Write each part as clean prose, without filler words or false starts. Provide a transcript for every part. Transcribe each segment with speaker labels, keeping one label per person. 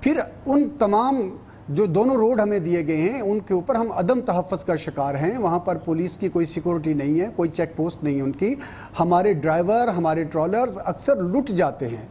Speaker 1: پھر ان تمام جو دونوں روڈ ہمیں دیے گئے ہیں ان کے اوپر ہم عدم تحفظ کا شکار ہیں. وہاں پر پولیس کی کوئی سیکورٹی نہیں ہے, کوئی چیک پوسٹ نہیں ہے ان کی. ہمارے ڈرائیور, ہمارے ٹرالرز اکثر لٹ جاتے ہیں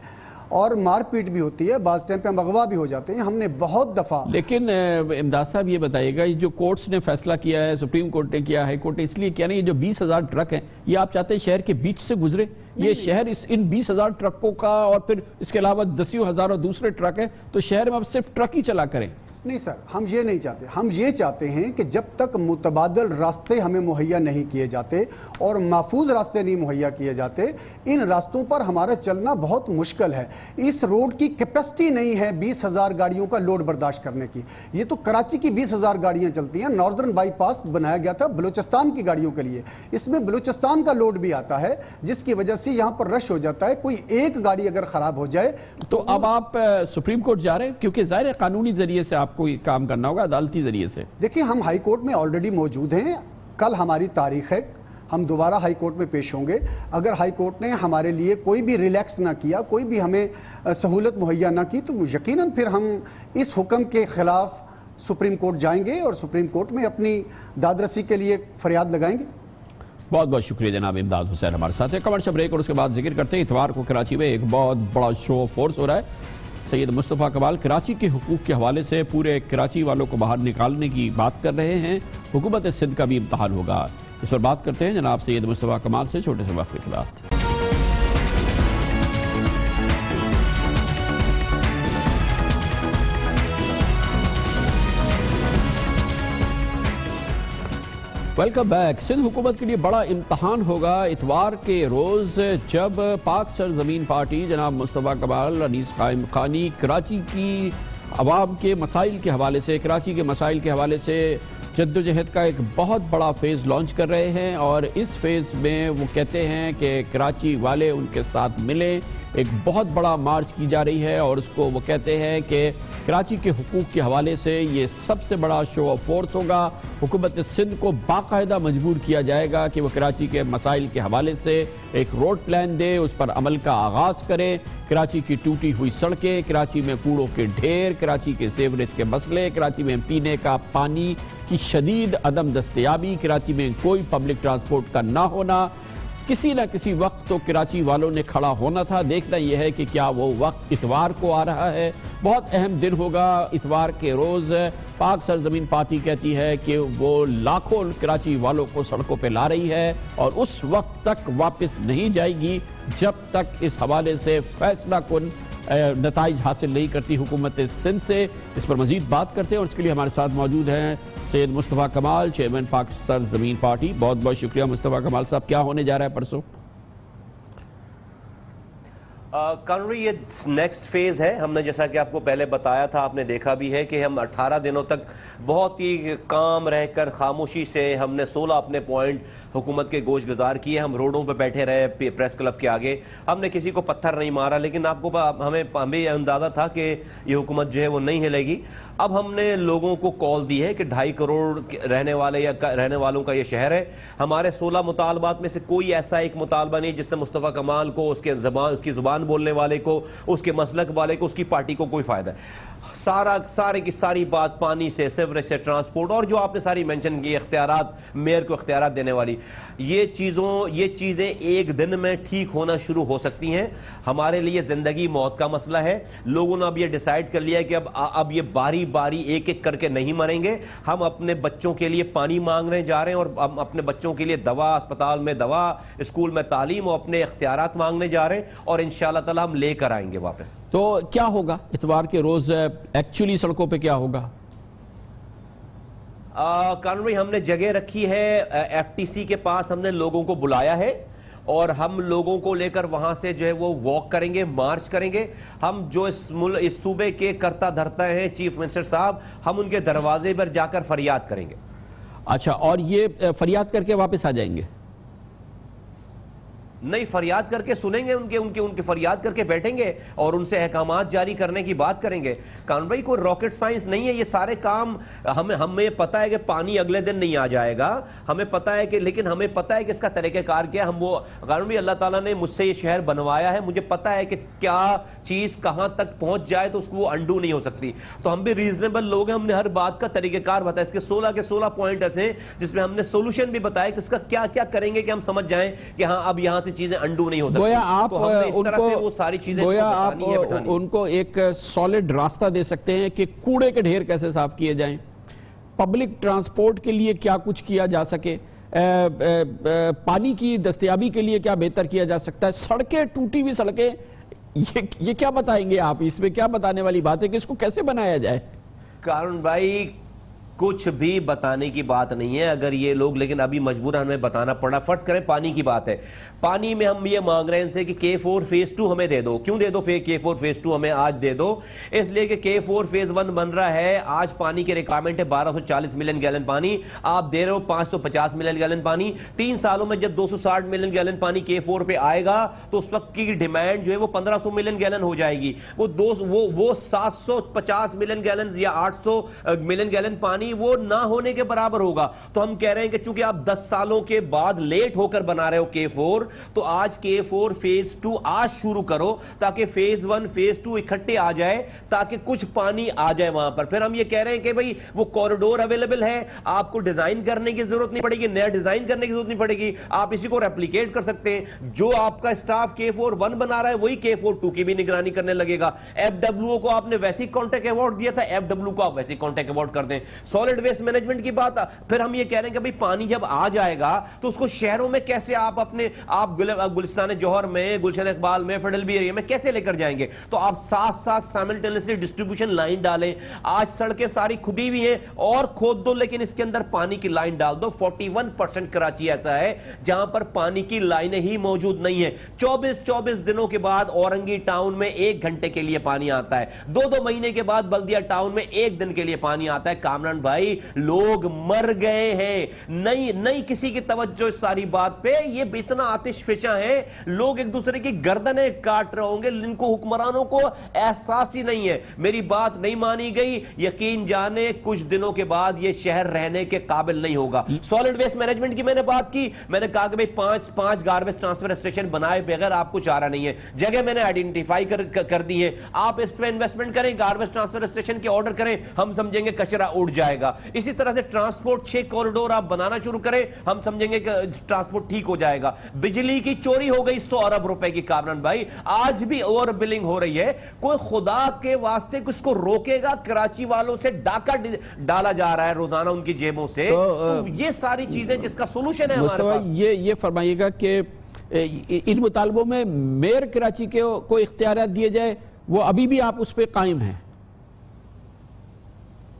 Speaker 1: اور مار پیٹ بھی ہوتی ہے, بعض ٹائم پہ ہم اغوا بھی ہو جاتے ہیں. ہم نے بہت دفعہ
Speaker 2: لیکن امداد صاحب یہ بتائیے گا, جو کورٹس نے فیصلہ کیا ہے, سپریم کورٹ نے کیا, ہائی کورٹ نے اس لیے کیا نہیں, یہ جو 20,000 ٹرک ہیں یہ آپ چاہتے ہیں شہر کے بیچ سے گزرے؟ یہ شہر ان 20,000 ٹرکوں کا اور پھر اس کے علاوہ 10,000 اور دوسرے ٹرک ہیں, تو شہر میں اب صرف ٹرک ہی چلا کریں؟
Speaker 1: نہیں سر, ہم یہ نہیں چاہتے. ہم یہ چاہتے ہیں کہ جب تک متبادل راستے ہمیں مہیا نہیں کیے جاتے اور محفوظ راستے نہیں مہیا کیے جاتے, ان راستوں پر ہمارا چلنا بہت مشکل ہے. اس روڈ کی کیپیسٹی نہیں ہے 20,000 گاڑیوں کا لوڈ برداشت کرنے کی. یہ تو کراچی کی 20,000 گاڑیاں چلتی ہیں. ناردرن بائی پاس بنایا گیا تھا بلوچستان کی گاڑیوں کے لیے, اس میں بلوچستان کا لوڈ بھی آتا ہے, جس کی وجہ سے یہاں پر رش ہو جاتا ہے. کوئی ایک گاڑی اگر خراب ہو جائے
Speaker 2: تو اب آپ سپریم کورٹ جا رہے ہیں, کیونکہ ظاہر قانونی ذریعے سے آپ کو کام کرنا ہوگا, عدالتی ذریعے سے.
Speaker 1: دیکھیں ہم ہائی کورٹ میں آلریڈی موجود ہیں. کل ہماری تاریخ ہے, ہم دوبارہ ہائی کورٹ میں پیش ہوں گے. اگر ہائی کورٹ نے ہمارے لیے کوئی بھی ریلیکس نہ کیا, کوئی بھی ہمیں سہولت مہیا نہ کی, تو یقیناً پھر ہم اس حکم کے خلاف سپریم کورٹ جائیں گے اور سپریم کورٹ میں اپنی داد رسی کے لیے فریاد لگائیں گے.
Speaker 2: بہت بہت شکریہ جناب امداد حسین ہمارے ساتھ ہیں. کمرشل بریک اور اس کے بعد ذکر کرتے ہیں اتوار کو کراچی میں ایک بہت بڑا شو آف فورس ہو رہا ہے. سید مصطفیٰ کمال کراچی کے حقوق کے حوالے سے پورے کراچی والوں کو باہر نکالنے کی بات کر رہے ہیں. حکومت سندھ کا بھی امتحان ہوگا, اس پر بات کرتے ہیں جناب سید مصطفیٰ کمال سے چھوٹے سے وقفے کے بعد. Welcome back. سندھ حکومت کے لیے بڑا امتحان ہوگا اتوار کے روز, جب پاک سرزمین پارٹی جناب مصطفیٰ کمال, انیس قائم خانی کراچی کی عوام کے مسائل کے حوالے سے, کراچی کے مسائل کے حوالے سے جدوجہد کا ایک بہت بڑا فیز لانچ کر رہے ہیں. اور اس فیز میں وہ کہتے ہیں کہ کراچی والے ان کے ساتھ ملیں. ایک بہت بڑا مارچ کی جا رہی ہے اور اس کو وہ کہتے ہیں کہ کراچی کے حقوق کے حوالے سے یہ سب سے بڑا شو آف فورس ہوگا. حکومت سندھ کو باقاعدہ مجبور کیا جائے گا کہ وہ کراچی کے مسائل کے حوالے سے ایک روڈ پلان دے, اس پر عمل کا آغاز کرے. کراچی کی ٹوٹی ہوئی سڑکیں, کراچی میں کوڑوں کے ڈھیر, کراچی کے سیوریج کے مسئلے, کراچی میں پینے کا پانی کی شدید عدم دستیابی, کراچی میں کوئی پبلک ٹرانسپورٹ کا نہ ہونا. کسی نہ کسی وقت تو کراچی والوں نے کھڑا ہونا تھا. دیکھنا یہ ہے کہ کیا وہ وقت اتوار کو آ رہا ہے. بہت اہم دن ہوگا اتوار کے روز. پاک سرزمین پارٹی کہتی ہے کہ وہ لاکھوں کراچی والوں کو سڑکوں پہ لا رہی ہے اور اس وقت تک واپس نہیں جائے گی جب تک اس حوالے سے فیصلہ کن نتائج حاصل نہیں کرتی حکومت سندھ سے. اس پر مزید بات کرتے ہیں اور اس کے لیے ہمارے ساتھ موجود ہیں سید مصطفیٰ کمال, چیئرمین پاک سرزمین پارٹی. بہت بہت شکریہ مصطفیٰ کمال صاحب. کیا ہونے جا رہا ہے پرسوں؟
Speaker 3: کانوری یہ نیکسٹ فیز ہے. ہم نے جیسا کہ آپ کو پہلے بتایا تھا, آپ نے دیکھا بھی ہے کہ ہم 18 دنوں تک بہت ہی کام رہ کر خاموشی سے ہم نے 16 اپنے پوائنٹ حکومت کے گوش گزار کیے. ہم روڈوں پہ بیٹھے رہے پریس کلب کے آگے, ہم نے کسی کو پتھر نہیں مارا, لیکن آپ کو ہمیں یہ اندازہ تھا کہ یہ حکومت جو ہے وہ نہیں ہلے گی. اب ہم نے لوگوں کو کال دی ہے کہ 2.5 کروڑ رہنے والوں کا یہ شہر ہے. ہمارے 16 مطالبات میں سے کوئی ایسا ایک مطالبہ نہیں جس سے مصطفیٰ کمال کو, اس کی زبان بولنے والے کو, اس کے مسلک والے کو, اس کی پارٹی کو کوئی فائدہ ہے. سارے کی ساری بات پانی سے, سیوریج سے, ٹرانسپورٹ اور جو آپ نے ساری مینشن کی اختیارات, میئر کو اختیارات دینے والی, یہ چیزیں ایک دن میں ٹھیک ہونا شروع ہو سکتی ہیں. ہمارے لیے زندگی موت کا مسئلہ ہے. لوگوں نے اب یہ ڈیسائیڈ کر لیا کہ اب یہ باری باری ایک ایک کر کے نہیں مریں گے. ہم اپنے بچوں کے لیے پانی مانگنے جا رہے ہیں اور ہم اپنے بچوں کے لیے دوا, اسپتال میں دوا, اسکول میں تعلیم اور اپنے اختیارات مانگنے جا رہے ہیں اور انشاءاللہ تعالی ہم لے کر آئیں گے واپس.
Speaker 2: تو کیا ہوگا اتوار کے روز ایکچولی سڑکوں پہ کیا ہوگا؟
Speaker 3: کانوری ہم نے جگہ رکھی ہے ایف ٹی سی کے پاس, ہم نے لوگوں کو بلایا ہے اور ہم لوگوں کو لے کر وہاں سے جو ہے وہ واک کریں گے, مارچ کریں گے. ہم جو اس صوبے کے کرتا دھرتا ہیں چیف منسٹر صاحب, ہم ان کے دروازے پر جا کر فریاد کریں گے.
Speaker 2: اچھا, اور یہ فریاد کر کے واپس آ جائیں گے؟
Speaker 3: نہیں فریاد کر کے سنیں گے ان کے فریاد کر کے بیٹھیں گے اور ان سے احکامات جاری کرنے کی بات کریں گے. کامران بھائی کوئی راکٹ سائنس نہیں ہے یہ سارے کام. ہمیں پتہ ہے کہ پانی اگلے دن نہیں آ جائے گا, ہمیں پتہ ہے کہ, لیکن ہمیں پتہ ہے کہ اس کا طریقہ کار کیا. ہم وہ کامران بھائی اللہ تعالیٰ نے مجھ سے یہ شہر بنوایا ہے, مجھے پتہ ہے کہ کیا چیز کہاں تک پہنچ جائے تو اس کو وہ انڈو نہیں ہو سکتی. تو ہم بھی ریزنیبل لوگ ہیں, ہم نے ہر بات کا طریقہ کار بتایا. اس کے 16 پوائنٹ ایسے ہیں جس میں ہم نے سولوشن بھی بتایا کہ اس کا کیا کیا کریں گے کہ ہم سمجھ جائیں کہ ہاں اب یہاں سے چیزیں انڈو نہیں ہو سکتی.
Speaker 2: گویا آپ ان کو ایک سالڈ راستہ دے سکتے ہیں کہ کوڑے کے ڈھیر کیسے صاف کیے جائیں, پبلک ٹرانسپورٹ کے لیے کیا کچھ کیا جا سکے, پانی کی دستیابی کے لیے کیا بہتر کیا جا سکتا ہے, سڑکیں, ٹوٹی ہوئی سڑکیں, یہ کیا بتائیں گے آپ؟ اس میں کیا بتانے والی بات ہے کہ اس کو کیسے بنایا جائے؟
Speaker 3: کارن بھائی کچھ بھی بتانے کی بات نہیں ہے اگر یہ لوگ, لیکن ابھی مجبوراً ہمیں بتانا پڑا. فرض کریں پانی کی بات ہے, پانی میں ہم یہ مانگ رہے ہیں ان سے کہ K4 فیز 2 ہمیں دے دو. کیوں دے دو K4 فیز 2 ہمیں آج دے دو؟ اس لیے کہ K4 فیز 1 بن رہا ہے, آج پانی کی ریکوائرمنٹ ہے 1240 ملین گیلن پانی, آپ دے رہے ہو 550 ملین گیلن پانی. 3 سالوں میں جب 260 ملین گیلن پانی K4 پہ آئے گا تو اس وقت کی ڈیمانڈ جو ہے وہ 1500 ملین گیلن ہو جائے گی. وہ 750 ملین گیلن یا 800 ملین گیلن پانی وہ نہ ہونے کے برابر ہوگا. تو ہم کہہ رہے ہیں کہ چونکہ آپ 10 سالوں کے بعد لیٹ ہو کر بنا رہے ہو K4, تو آج K4 فیز 2 آج شروع کرو تاکہ فیز 1 فیز 2 اکٹھے آ جائے, تاکہ کچھ پانی آ جائے وہاں پر. پھر ہم یہ کہہ رہے ہیں کہ بھئی وہ کوریڈور اویلیبل ہے, آپ کو ڈیزائن کرنے کی ضرورت نہیں پڑے گی, نیا ڈیزائن کرنے کی ضرورت نہیں پڑے گی, آپ اسی کو ریپلیکیٹ کر سکتے ہیں. جو آپ کا اسٹاف K4 1 بنا رہا ہے وہی K4 2 کی بھی نگرانی کرنے لگے گا. FWO کو آپ نے ویسی کانٹیکٹ ایوارڈ دیا تھا, FW کو آپ ویسی کانٹیکٹ ایوارڈ کر دیں. سالڈ ویسٹ مینجمنٹ کی بات. پھر ہم یہ کہہ رہے ہیں کہ بھئی پانی جب آ جائے گا تو اس کو شہروں میں کیسے آپ گلستان جوہر میں, گلشن اقبال میں, فیڈرل بی ایریا میں کیسے لے کر جائیں گے؟ تو آپ ساتھ سائملٹینیسلی ڈسٹریبیوشن لائن ڈالیں. آج سڑکیں ساری کھدی ہوئی ہیں اور کھود دو, لیکن اس کے اندر پانی کی لائن ڈال دو. 41% کراچی ایسا ہے جہاں پر پانی کی لائنیں ہی موجود نہیں ہیں. 24 دنوں کے بعد اورنگی ٹاؤن میں 1 گھنٹے کے لیے پانی آتا ہے, 2 مہینے کے بعد بلدیہ ٹاؤن میں 1 دن کے لیے پانی آتا ہے. کامران بھائی لوگ مر گئے ہیں, نہیں کسی کی توجہ اس ساری بات پہ. یہ اتنا آتش فشاں ہے, لوگ ایک دوسرے کی گردنیں کاٹ رہے ہوں گے, ان کو حکمرانوں کو احساس ہی نہیں ہے. میری بات نہیں مانی گئی, یقین جانے کچھ دنوں کے بعد یہ شہر رہنے کے قابل نہیں ہوگا. سالڈ ویسٹ مینجمنٹ کی میں نے بات کی, میں نے کہا کہ بھئی 5 گاربیج ٹرانسفر اسٹیشن بنائے بغیر آپ کو چارہ نہیں ہے. جگہ میں نے آئیڈینٹیفائی کر دی ہے, آپ اس پہ انویسٹمنٹ کریں, گاربیج ٹرانسفر اسٹیشن کے آرڈر کریں, ہم سمجھیں گے کچرا اڑ جائے گا. اسی طرح سے ٹرانسپورٹ 6 کوریڈور آپ بنانا شروع کریں, ہم سمجھیں گے کہ ٹرانسپورٹ ٹھیک ہو جائے گا. بجلی کی چوری ہو گئی 100 ارب روپے کی کامران بھائی, آج بھی اوور بلنگ ہو رہی ہے. کوئی خدا کے واسطے کس کو روکے گا؟ کراچی والوں سے ڈاکہ ڈالا جا رہا ہے روزانہ ان کی جیبوں سے. تو یہ ساری چیزیں جس کا سولوشن ہے ہمارے پاس.
Speaker 2: یہ فرمائیے گا کہ ان مطالبوں میں میئر کراچی کو اختیارات دیے جائے, وہ ابھی بھی آپ اس پہ قائم ہیں؟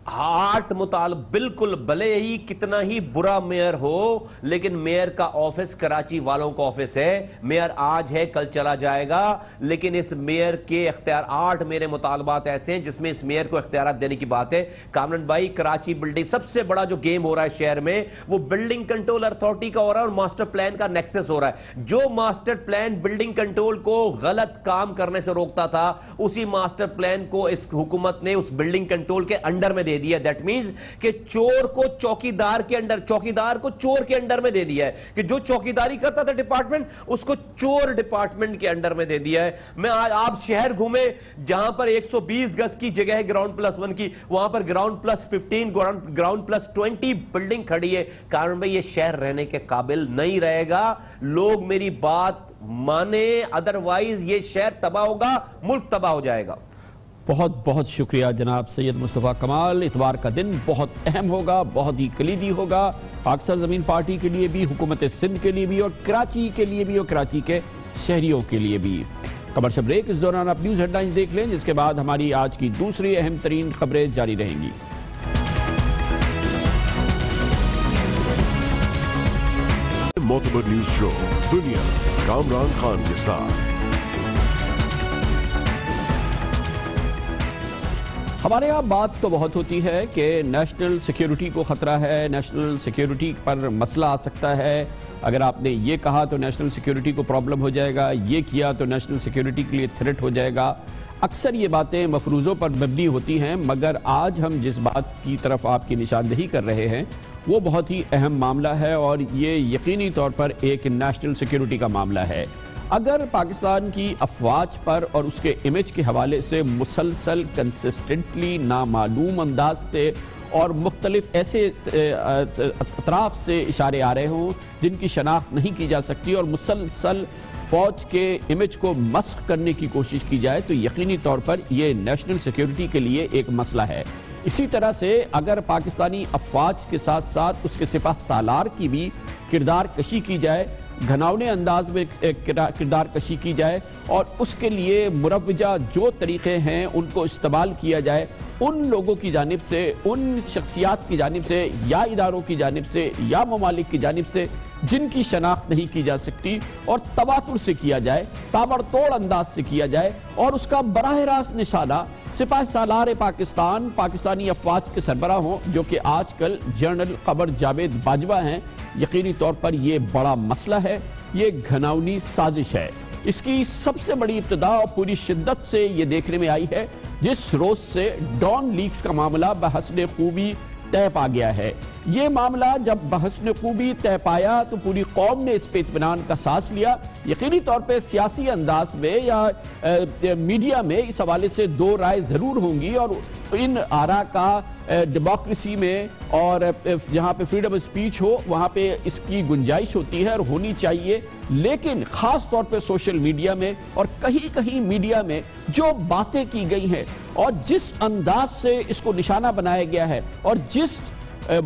Speaker 3: ہارٹ مطالب بالکل, بھلے ہی کتنا ہی برا میئر ہو, لیکن میئر کا آفس کراچی والوں کا آفس ہے. میئر آج ہے کل چلا جائے گا, لیکن اس میئر کے اختیار 8 میرے مطالبات ایسے ہیں جس میں اس میئر کو اختیارات دینے کی بات ہے. کامران بھائی کراچی بلڈنگ سب سے بڑا جو گیم ہو رہا ہے شہر میں وہ بلڈنگ کنٹرول اتھارٹی کا ہو رہا ہے اور ماسٹر پلان کا نیکسس ہو رہا ہے. جو ماسٹر پلان بلڈنگ کنٹرول کو غلط کام کرنے سے روکتا تھا, اسی ماسٹر پلان کو اس حکومت نے اس بلڈنگ کنٹرول کے انڈر میں دے دیا. دیٹ مینز کہ چور کو چوکیدار کے انڈر, چوکیدار کو چور کے انڈر میں دے دیا ہے, کہ جو چوکیداری کرتا تھا ڈپارٹمنٹ اس کو چور ڈپارٹمنٹ کے انڈر میں دے دیا ہے. میں آپ شہر گھومے جہاں پر 120 گز کی جگہ ہے گراؤنڈ پلس 1 کی, وہاں پر ground plus 15 ground plus 20 building کھڑی ہے. کارن بھائی یہ شہر رہنے کے قابل نہیں رہے گا. لوگ میری بات مانے, ادروائز یہ شہر تباہ ہوگا, ملک تباہ ہو جائے گا.
Speaker 2: بہت بہت شکریہ جناب سید مصطفیٰ کمال. اتوار کا دن بہت اہم ہوگا, بہت ہی کلیدی ہوگا پاک سرزمین پارٹی کے لیے بھی, حکومت سندھ کے لیے بھی, اور کراچی کے لیے بھی, اور کراچی کے شہریوں کے لیے بھی. کمرشل بریک, اس دوران آپ نیوز ہیڈ لائنز دیکھ لیں, جس کے بعد ہماری آج کی دوسری اہم ترین خبریں جاری رہیں گی.
Speaker 4: معتبر نیوز شو دنیا کامران خان کے ساتھ.
Speaker 2: ہمارے یہاں بات تو بہت ہوتی ہے کہ نیشنل سیکیورٹی کو خطرہ ہے, نیشنل سیکیورٹی پر مسئلہ آ سکتا ہے, اگر آپ نے یہ کہا تو نیشنل سیکیورٹی کو پرابلم ہو جائے گا، یہ کیا تو نیشنل سیکیورٹی کے لیے تھریٹ ہو جائے گا۔ اکثر یہ باتیں مفروضوں پر مبنی ہوتی ہیں، مگر آج ہم جس بات کی طرف آپ کی نشاندہی کر رہے ہیں وہ بہت ہی اہم معاملہ ہے، اور یہ یقینی طور پر ایک نیشنل سیکیورٹی کا معاملہ ہے۔ اگر پاکستان کی افواج پر اور اس کے امیج کے حوالے سے مسلسل کنسسٹنٹلی نامعلوم انداز سے اور مختلف ایسے اطراف سے اشارے آ رہے ہوں جن کی شناخت نہیں کی جا سکتی، اور مسلسل فوج کے امیج کو مسخ کرنے کی کوشش کی جائے، تو یقینی طور پر یہ نیشنل سیکیورٹی کے لیے ایک مسئلہ ہے۔ اسی طرح سے اگر پاکستانی افواج کے ساتھ ساتھ اس کے سپہ سالار کی بھی کردار کشی کی جائے، گھناؤنے انداز میں کردار کشی کی جائے، اور اس کے لیے مروجہ جو طریقے ہیں ان کو استعمال کیا جائے، ان لوگوں کی جانب سے، ان شخصیات کی جانب سے یا اداروں کی جانب سے یا ممالک کی جانب سے جن کی شناخت نہیں کی جا سکتی، اور تواتر سے کیا جائے، تابڑ توڑ انداز سے کیا جائے، اور اس کا براہ راست نشانہ سپاہ سالار پاکستان، پاکستانی افواج کے سربراہ ہوں، جو کہ آج کل جنرل قمر جاوید باجوہ ہیں، یقینی طور پر یہ بڑا مسئلہ ہے، یہ گھناؤنی سازش ہے۔ اس کی سب سے بڑی ابتدا اور پوری شدت سے یہ دیکھنے میں آئی ہے جس روز سے ڈان لیکس کا معاملہ بحسن خوبی طے پا گیا ہے۔ یہ معاملہ جب بحسن خوبی طے پایا تو پوری قوم نے اس پہ اطمینان کا سانس لیا۔ یقینی طور پہ سیاسی انداز میں یا میڈیا میں اس حوالے سے دو رائے ضرور ہوں گی، اور ان آراء کا ڈیموکریسی میں اور جہاں پہ فریڈم اسپیچ ہو وہاں پہ اس کی گنجائش ہوتی ہے اور ہونی چاہیے، لیکن خاص طور پہ سوشل میڈیا میں اور کہیں میڈیا میں جو باتیں کی گئی ہیں اور جس انداز سے اس کو نشانہ بنایا گیا ہے اور جس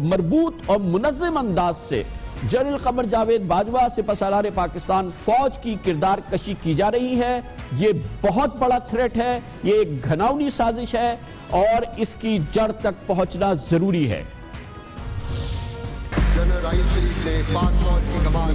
Speaker 2: مربوط اور منظم انداز سے جنرل قمر جاوید باجوہ سپہ سالار پاکستان فوج کی کردار کشی کی جا رہی ہے، یہ بہت بڑا تھریٹ ہے، یہ ایک گھناؤنی سازش ہے، اور اس کی جڑ تک پہنچنا ضروری ہے۔
Speaker 5: جنرل راحیل شریف نے پاک فوج کی کمان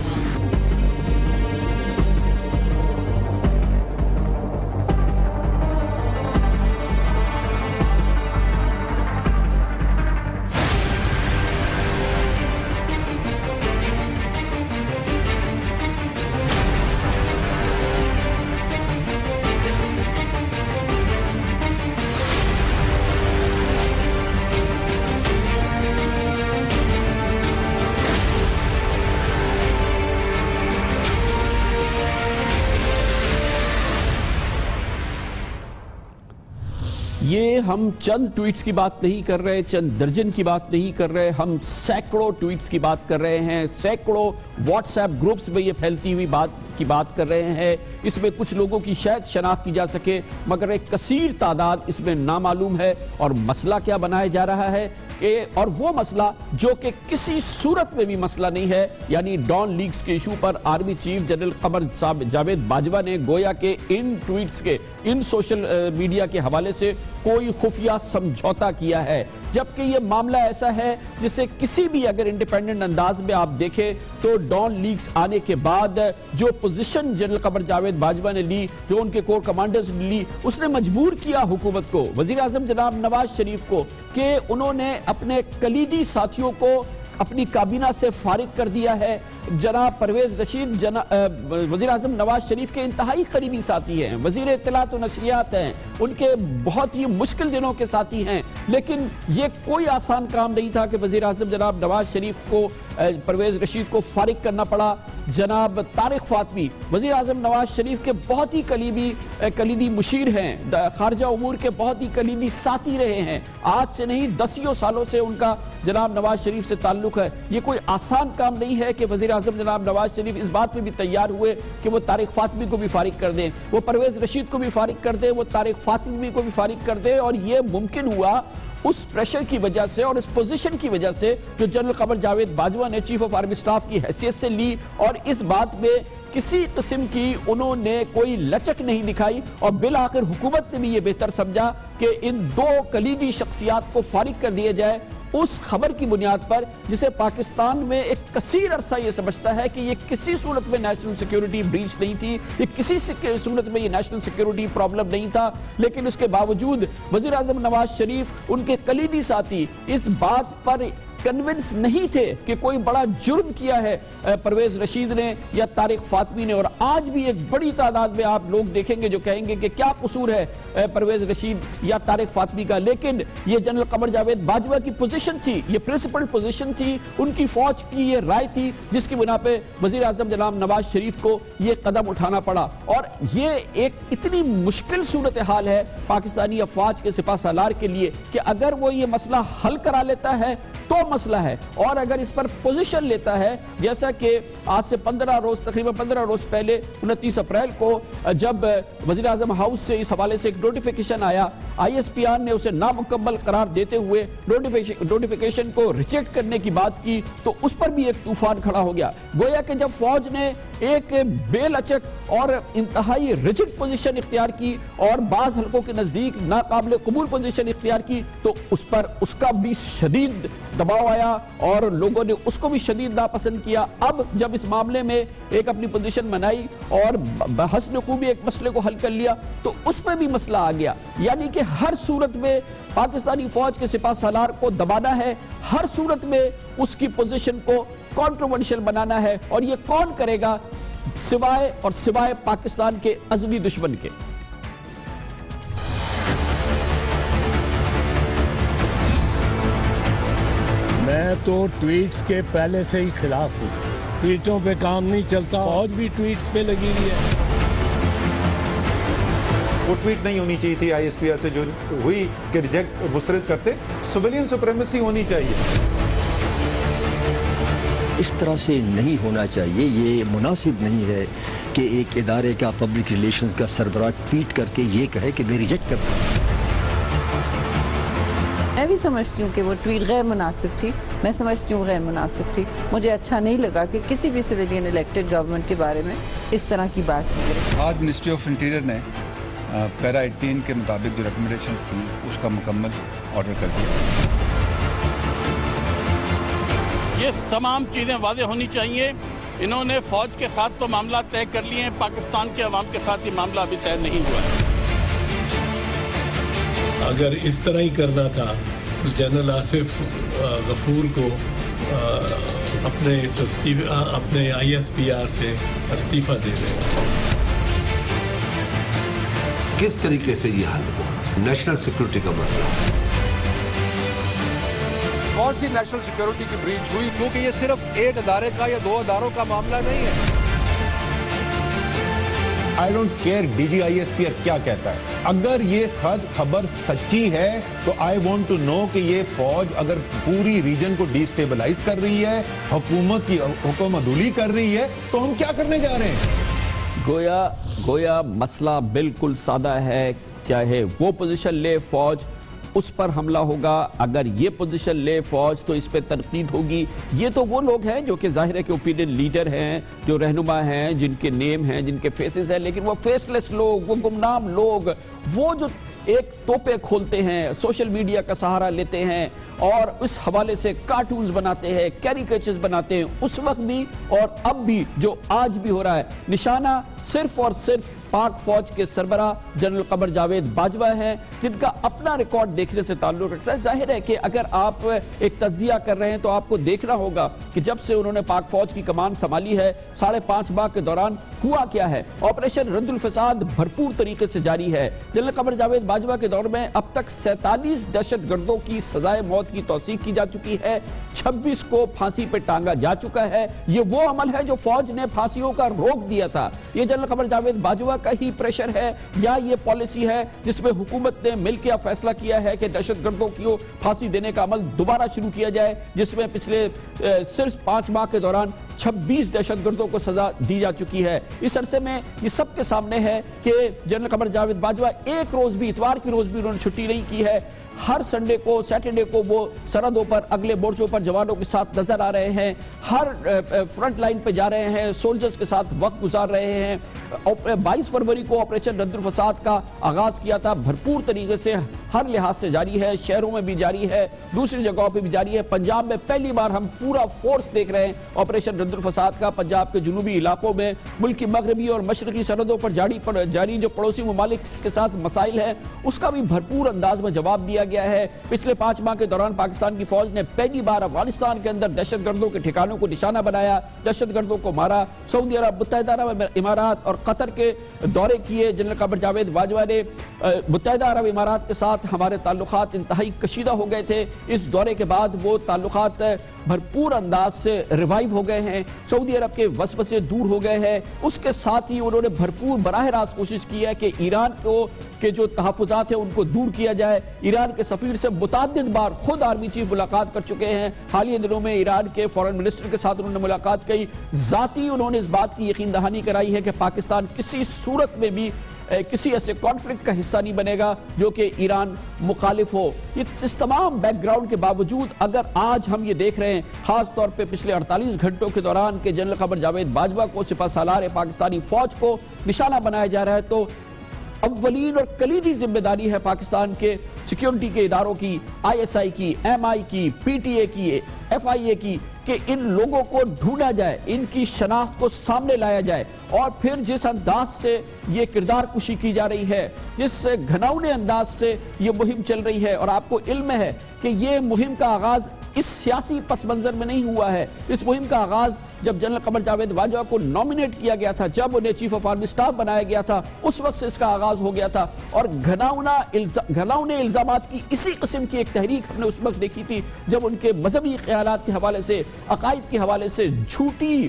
Speaker 2: یہ ہم چند ٹویٹس کی بات نہیں کر رہے، چند درجن کی بات نہیں کر رہے، ہم سینکڑوں ٹویٹس کی بات کر رہے ہیں، سینکڑوں واٹس ایپ گروپس میں یہ پھیلتی ہوئی بات کی بات کر رہے ہیں۔ اس میں کچھ لوگوں کی شاید شناخت کی جا سکے، مگر ایک کثیر تعداد اس میں نامعلوم ہے، اور مسئلہ کیا بنایا جا رہا ہے اور وہ مسئلہ جو کہ کسی صورت میں بھی مسئلہ نہیں ہے، یعنی ڈان لیکس کے ایشو پر army chief general Qamar Javed Bajwa نے گویا کہ ان ٹویٹس کے، ان سوشل میڈیا کے حوالے سے کوئی خفیہ سمجھوتا کیا ہے، جبکہ یہ معاملہ ایسا ہے جسے کسی بھی اگر انڈیپینڈنٹ انداز میں آپ دیکھیں تو ڈان لیکس آنے کے بعد جو پوزیشن جنرل قمر جاوید باجوہ نے لی، جو ان کے کور کمانڈرز نے لی، اس نے مجبور کیا حکومت کو، وزیر اعظم جناب نواز شریف کو، کہ انہوں نے اپنے کلیدی ساتھیوں کو اپنی کابینہ سے فارغ کر دیا ہے۔ جناب پرویز رشید وزیر اعظم نواز شریف کے انتہائی قریبی ساتھی ہیں، وزیر اطلاعات و نشریات ہیں، ان کے بہت ہی مشکل دنوں کے ساتھی ہیں، لیکن یہ کوئی آسان کام نہیں تھا کہ وزیر اعظم جناب نواز شریف کو پرویز رشید کو فارغ کرنا پڑا۔ جناب طارق فاطمی وزیر اعظم نواز شریف کے بہت ہی کلیدی مشیر ہیں، خارجہ امور کے بہت ہی کلیدی ساتھی رہے ہیں، آج سے نہیں دسیوں سالوں سے ان کا جناب نواز شریف سے تعلق ہے۔ یہ کوئی آسان کام نہیں ہے کہ وزیر اعظم جناب نواز شریف اس بات پہ بھی تیار ہوئے کہ وہ طارق فاطمی کو بھی فارغ کر دیں، وہ پرویز رشید کو بھی فارغ کر دیں، وہ طارق فاطمی کو بھی فارغ کر دیں، اور یہ ممکن ہوا اس پریشر کی وجہ سے اور اس پوزیشن کی وجہ سے جو جنرل قمر جاوید باجوہ نے چیف آف آرمی سٹاف کی حیثیت سے لی، اور اس بات میں کسی قسم کی انہوں نے کوئی لچک نہیں دکھائی، اور بالآخر حکومت نے بھی یہ بہتر سمجھا کہ ان دو کلیدی شخصیات کو فارغ کر دیا جائے، اس خبر کی بنیاد پر جسے پاکستان میں ایک کثیر عرصہ یہ سمجھتا ہے کہ یہ کسی صورت میں نیشنل سیکیورٹی بریچ نہیں تھی، یہ کسی صورت میں یہ نیشنل سیکیورٹی پرابلم نہیں تھا، لیکن اس کے باوجود وزیر اعظم نواز شریف، ان کے کلیدی ساتھی اس بات پر کنونس نہیں تھے کہ کوئی بڑا جرم کیا ہے پرویز رشید نے یا طارق فاطمی نے. اور آج بھی ایک بڑی تعداد میں آپ لوگ دیکھیں گے جو کہیں گے کہ کیا قصور ہے پرویز رشید یا طارق فاطمی کا. لیکن یہ جنرل قمر جاوید باجوہ کی پوزیشن تھی, یہ پرنسپل پوزیشن تھی, ان کی فوج کی یہ رائے تھی جس کی بنا پہ وزیر اعظم جناب نواز شریف کو یہ قدم اٹھانا پڑا. اور یہ ایک اتنی مشکل صورتحال ہے پاکستانی افواج کے سپہ سالار کے لیے کہ اگر وہ یہ مسئلہ حل کرا لیتا ہے تو مسئلہ ہے, اور اگر اس پر پوزیشن لیتا ہے جیسا کہ آج سے 15 روز تقریباً 15 روز پہلے 29 اپریل کو جب وزیر اعظم ہاؤس سے اس حوالے سے ایک نوٹیفیکیشن آیا, ISPR نے اسے نامکمل قرار دیتے ہوئے نوٹیفیکیشن کو ریجیکٹ کرنے کی بات کی تو اس پر بھی ایک طوفان کھڑا ہو گیا. گویا کہ جب فوج نے ایک بے لچک اور انتہائی ریجڈ پوزیشن اختیار کی اور بعض حلقوں کے نزدیک ناقابل قبول پوزیشن اختیار کی تو اس پر اس کا بھی شدید دباؤ آیا اور لوگوں نے اس کو بھی شدید ناپسند کیا. اب جب اس معاملے میں ایک اپنی پوزیشن منائی اور بحسن خوبی ایک مسئلے کو حل کر لیا تو اس میں بھی مسئلہ آ گیا. یعنی کہ ہر صورت میں پاکستانی فوج کے سپہ سالار کو دبانا ہے, ہر صورت میں اس کی پوزیشن کو کنٹروورشل بنانا ہے, اور یہ کون کرے گا سوائے پاکستان کے ازلی دشمن کے.
Speaker 6: میں تو ٹویٹس کے پہلے سے ہی خلاف ہوں, ٹویٹوں پہ کام نہیں چلتا, فوج بھی ٹویٹس پہ لگی ہوئی ہے.
Speaker 7: وہ ٹویٹ نہیں ہونی چاہیے تھی ISPR سے جو ہوئی کہ ریجیکٹ مسترد کرتے, سویلین سپریمیسی ہونی چاہیے.
Speaker 8: اس طرح سے نہیں ہونا چاہیے, یہ مناسب نہیں ہے کہ ایک ادارے کا پبلک ریلیشنز کا سربراہ ٹویٹ کر کے یہ کہے کہ میں ریجیکٹ کرتا ہوں.
Speaker 9: میں بھی سمجھتی ہوں کہ وہ ٹویٹ غیر مناسب تھی, میں سمجھتی ہوں غیر مناسب تھی. مجھے اچھا نہیں لگا کہ کسی بھی سویلین الیکٹڈ گورنمنٹ کے بارے میں اس طرح کی بات کی گئی.
Speaker 10: آج منسٹری آف انٹیریئر نے پیرا 18 کے مطابق جو ریکمنڈیشنز تھیں اس کا مکمل آرڈر کر دیا.
Speaker 11: یہ تمام چیزیں واضح ہونی چاہیے. انہوں نے فوج کے ساتھ تو معاملات طے کر لیے ہیں, پاکستان کے عوام کے ساتھ یہ معاملہ ابھی طے نہیں ہوا ہے.
Speaker 6: اگر اس طرح ہی کرنا تھا تو جنرل آصف غفور کو اپنے ISPR سے استعفیٰ دے دیں.
Speaker 12: کس طریقے سے یہ حل ہوا؟ نیشنل سیکورٹی کا مسئلہ.
Speaker 13: کون سی نیشنل سیکورٹی کی بریچ ہوئی؟ کیونکہ یہ صرف ایک ادارے کا یا دو اداروں کا معاملہ نہیں ہے.
Speaker 7: I don't care DG ISPR کیا کہتا ہے. اگر یہ خبر سچی ہے تو I want to know کہ یہ فوج اگر پوری ریجن کو ڈیسٹیبلائز کر رہی ہے, حکومت کی حکم عدولی کر رہی ہے, تو ہم کیا کرنے جا رہے ہیں؟
Speaker 2: گویا مسئلہ بالکل سادہ ہے. چاہے وہ پوزیشن لے فوج, اس پر حملہ ہوگا. اگر یہ پوزیشن لے فوج تو اس پہ تنقید ہوگی. یہ تو وہ لوگ ہیں جو کہ ظاہر ہے کہ اوپینین لیڈر ہیں, جو رہنما ہیں, جن کے نیم ہیں, جن کے فیسز ہیں, لیکن وہ فیس لیس لوگ, وہ گمنام لوگ, وہ جو ایک توپے کھولتے ہیں, سوشل میڈیا کا سہارا لیتے ہیں اور اس حوالے سے کارٹونز بناتے ہیں, کیریکیچرز بناتے ہیں, اس وقت بھی اور اب بھی جو آج بھی ہو رہا ہے, نشانہ صرف اور صرف پاک فوج کے سربراہ جنرل قمر جاوید باجوہ ہیں, جن کا اپنا ریکارڈ دیکھنے سے تعلق رکھتا ہے. ظاہر ہے کہ اگر آپ ایک تجزیہ کر رہے ہیں تو آپ کو دیکھنا ہوگا کہ جب سے انہوں نے پاک فوج کی کمان سنبھالی ہے 5.5 ماہ کے دوران ہوا کیا ہے. آپریشن رد الفساد بھرپور طریقے سے جاری ہے. جنرل قمر جاوید باجوہ کے دور میں اب تک 47 دہشت گردوں کی سزائے موت کی توثیق کی جا چکی ہے, 26 کو پھانسی پہ ٹانگا جا چکا ہے. یہ وہ عمل ہے جو فوج نے پھانسیوں کا روک دیا تھا. یہ جنرل قمر جاوید باجوہ کا ہی پریشر ہے یا یہ پالیسی ہے جس میں حکومت نے مل کے فیصلہ کیا ہے کہ دہشت گردوں کو پھانسی دینے کا عمل دوبارہ شروع کیا جائے, جس میں پچھلے صرف 5 ماہ کے دوران 26 دہشت گردوں کو سزا دی جا چکی ہے. اس عرصے میں یہ سب کے سامنے ہے کہ جنرل قمر جاوید باجوہ ایک روز بھی, اتوار کی روز بھی انہوں نے چھٹی نہیں کی ہے. ہر سنڈے کو, سیٹرڈے کو وہ سرحدوں پر, اگلے مورچوں پر جوانوں کے ساتھ نظر آ رہے ہیں, ہر فرنٹ لائن پہ جا رہے ہیں, سولجرز کے ساتھ وقت گزار رہے ہیں. 22 فروری کو آپریشن رد الفساد کا آغاز کیا تھا, بھرپور طریقے سے ہر لحاظ سے جاری ہے, شہروں میں بھی جاری ہے, دوسری جگہوں پہ بھی جاری ہے. پنجاب میں پہلی بار ہم پورا فورس دیکھ رہے ہیں آپریشن رد الفساد کا. پنجاب کے جنوبی علاقوں میں, ملک کی مغربی اور مشرقی سرحدوں پر جاری جو پڑوسی ممالک کے ساتھ مسائل ہیں, اس کا بھی بھرپور انداز میں جواب دیا گیا ہے۔ پچھلے 5 ماہ کے دوران پاکستان کی فوج نے پہلی بار افغانستان کے اندر دہشت گردوں کے ٹھکانوں کو نشانہ بنایا، دہشت گردوں کو مارا۔ سعودی عرب، متحدہ عرب امارات اور قطر کے دورے کیے۔ جنرل قمر جاوید باجوہ نے متحدہ عرب امارات کے ساتھ ہمارے تعلقات انتہائی کشیدہ ہو گئے تھے، اس دورے کے بعد وہ تعلقات بھرپور انداز سے ریوائیو ہو گئے ہیں، سعودی عرب کے وسوسے دور ہو گئے ہیں۔ اس کے ساتھ ہی انہوں نے بھرپور براہ راست کوشش کی ہے کہ ایران کے جو تحفظات ہیں ان کو دور کیا جائے۔ ایران کے سفیر سے متعدد بار خود آرمی چیف ملاقات کر چکے ہیں۔ حالیہ دنوں میں ایران کے فورن منسٹر کے ساتھ انہوں نے ملاقات کی، ذاتی انہوں نے اس بات کی یقین دہانی کرائی ہے کہ پاکستان کسی صورت میں بھی کسی ایسے کانفلکٹ کا حصہ نہیں بنے گا جو کہ ایران مخالف ہو۔ اس تمام بیک گراؤنڈ کے باوجود اگر آج ہم یہ دیکھ رہے ہیں، خاص طور پہ پچھلے 48 گھنٹوں کے دوران کہ جنرل قمر جاوید باجوہ کو، سپہ سالار پاکستانی فوج کو نشانہ بنایا جا رہا ہے، تو اولین اور کلیدی ذمہ داری ہے پاکستان کے سیکیورٹی کے اداروں کی، ISI کی، MI کی، PTA کی، FIA کی، کہ ان لوگوں کو ڈھونڈا جائے، ان کی شناخت کو سامنے لایا جائے، اور پھر جس انداز سے یہ کردار کشی کی جا رہی ہے، جس گھناؤنے انداز سے یہ مہم چل رہی ہے، اور آپ کو علم ہے کہ یہ مہم کا آغاز اس سیاسی پس منظر میں نہیں ہوا ہے۔ اس مہم کا آغاز جب جنرل قمر جاوید باجوہ کو نومینیٹ کیا گیا تھا، جب انہیں چیف آف آرمی سٹاف بنایا گیا تھا، اس وقت سے اس کا آغاز ہو گیا تھا، اور گھناؤنے الزامات کی اسی قسم کی ایک تحریک ہم نے اس وقت دیکھی تھی جب ان کے مذہبی خیالات کے حوالے سے، عقائد کے حوالے سے جھوٹی،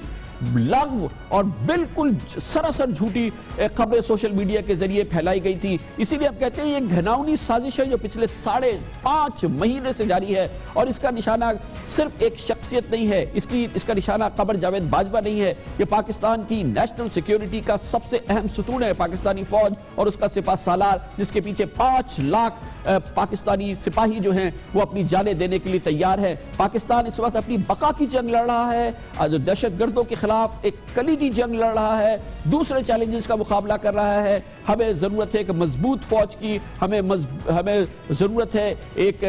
Speaker 2: لغو اور بالکل سراسر جھوٹی خبریں سوشل میڈیا کے ذریعے پھیلائی گئی تھی۔ اسی لیے ہم کہتے ہیں یہ گھناؤنی سازش ہے جو پچھلے 5.5 مہینے سے جاری ہے، اور اس کا نشانہ صرف ایک شخصیت نہیں ہے، اس کا نشانہ قمر جاوید باجوہ نہیں ہے، یہ پاکستان کی نیشنل سیکیورٹی کا سب سے اہم ستون ہے، پاکستانی فوج اور اس کا سپہ سالار، جس کے پیچھے 5 لاکھ پاکستانی سپاہی جو ہیں وہ اپنی جانیں دینے کے لیے تیار ہے۔ پاکستان اس وقت اپنی بقا کی جنگ لڑ رہا ہے، دہشت گردوں کے خلاف ایک کلیدی جنگ لڑ رہا ہے، دوسرے چیلنجز کا مقابلہ کر رہا ہے۔ ہمیں ضرورت ہے کہ مضبوط فوج کی، ہمیں ضرورت ہے ایک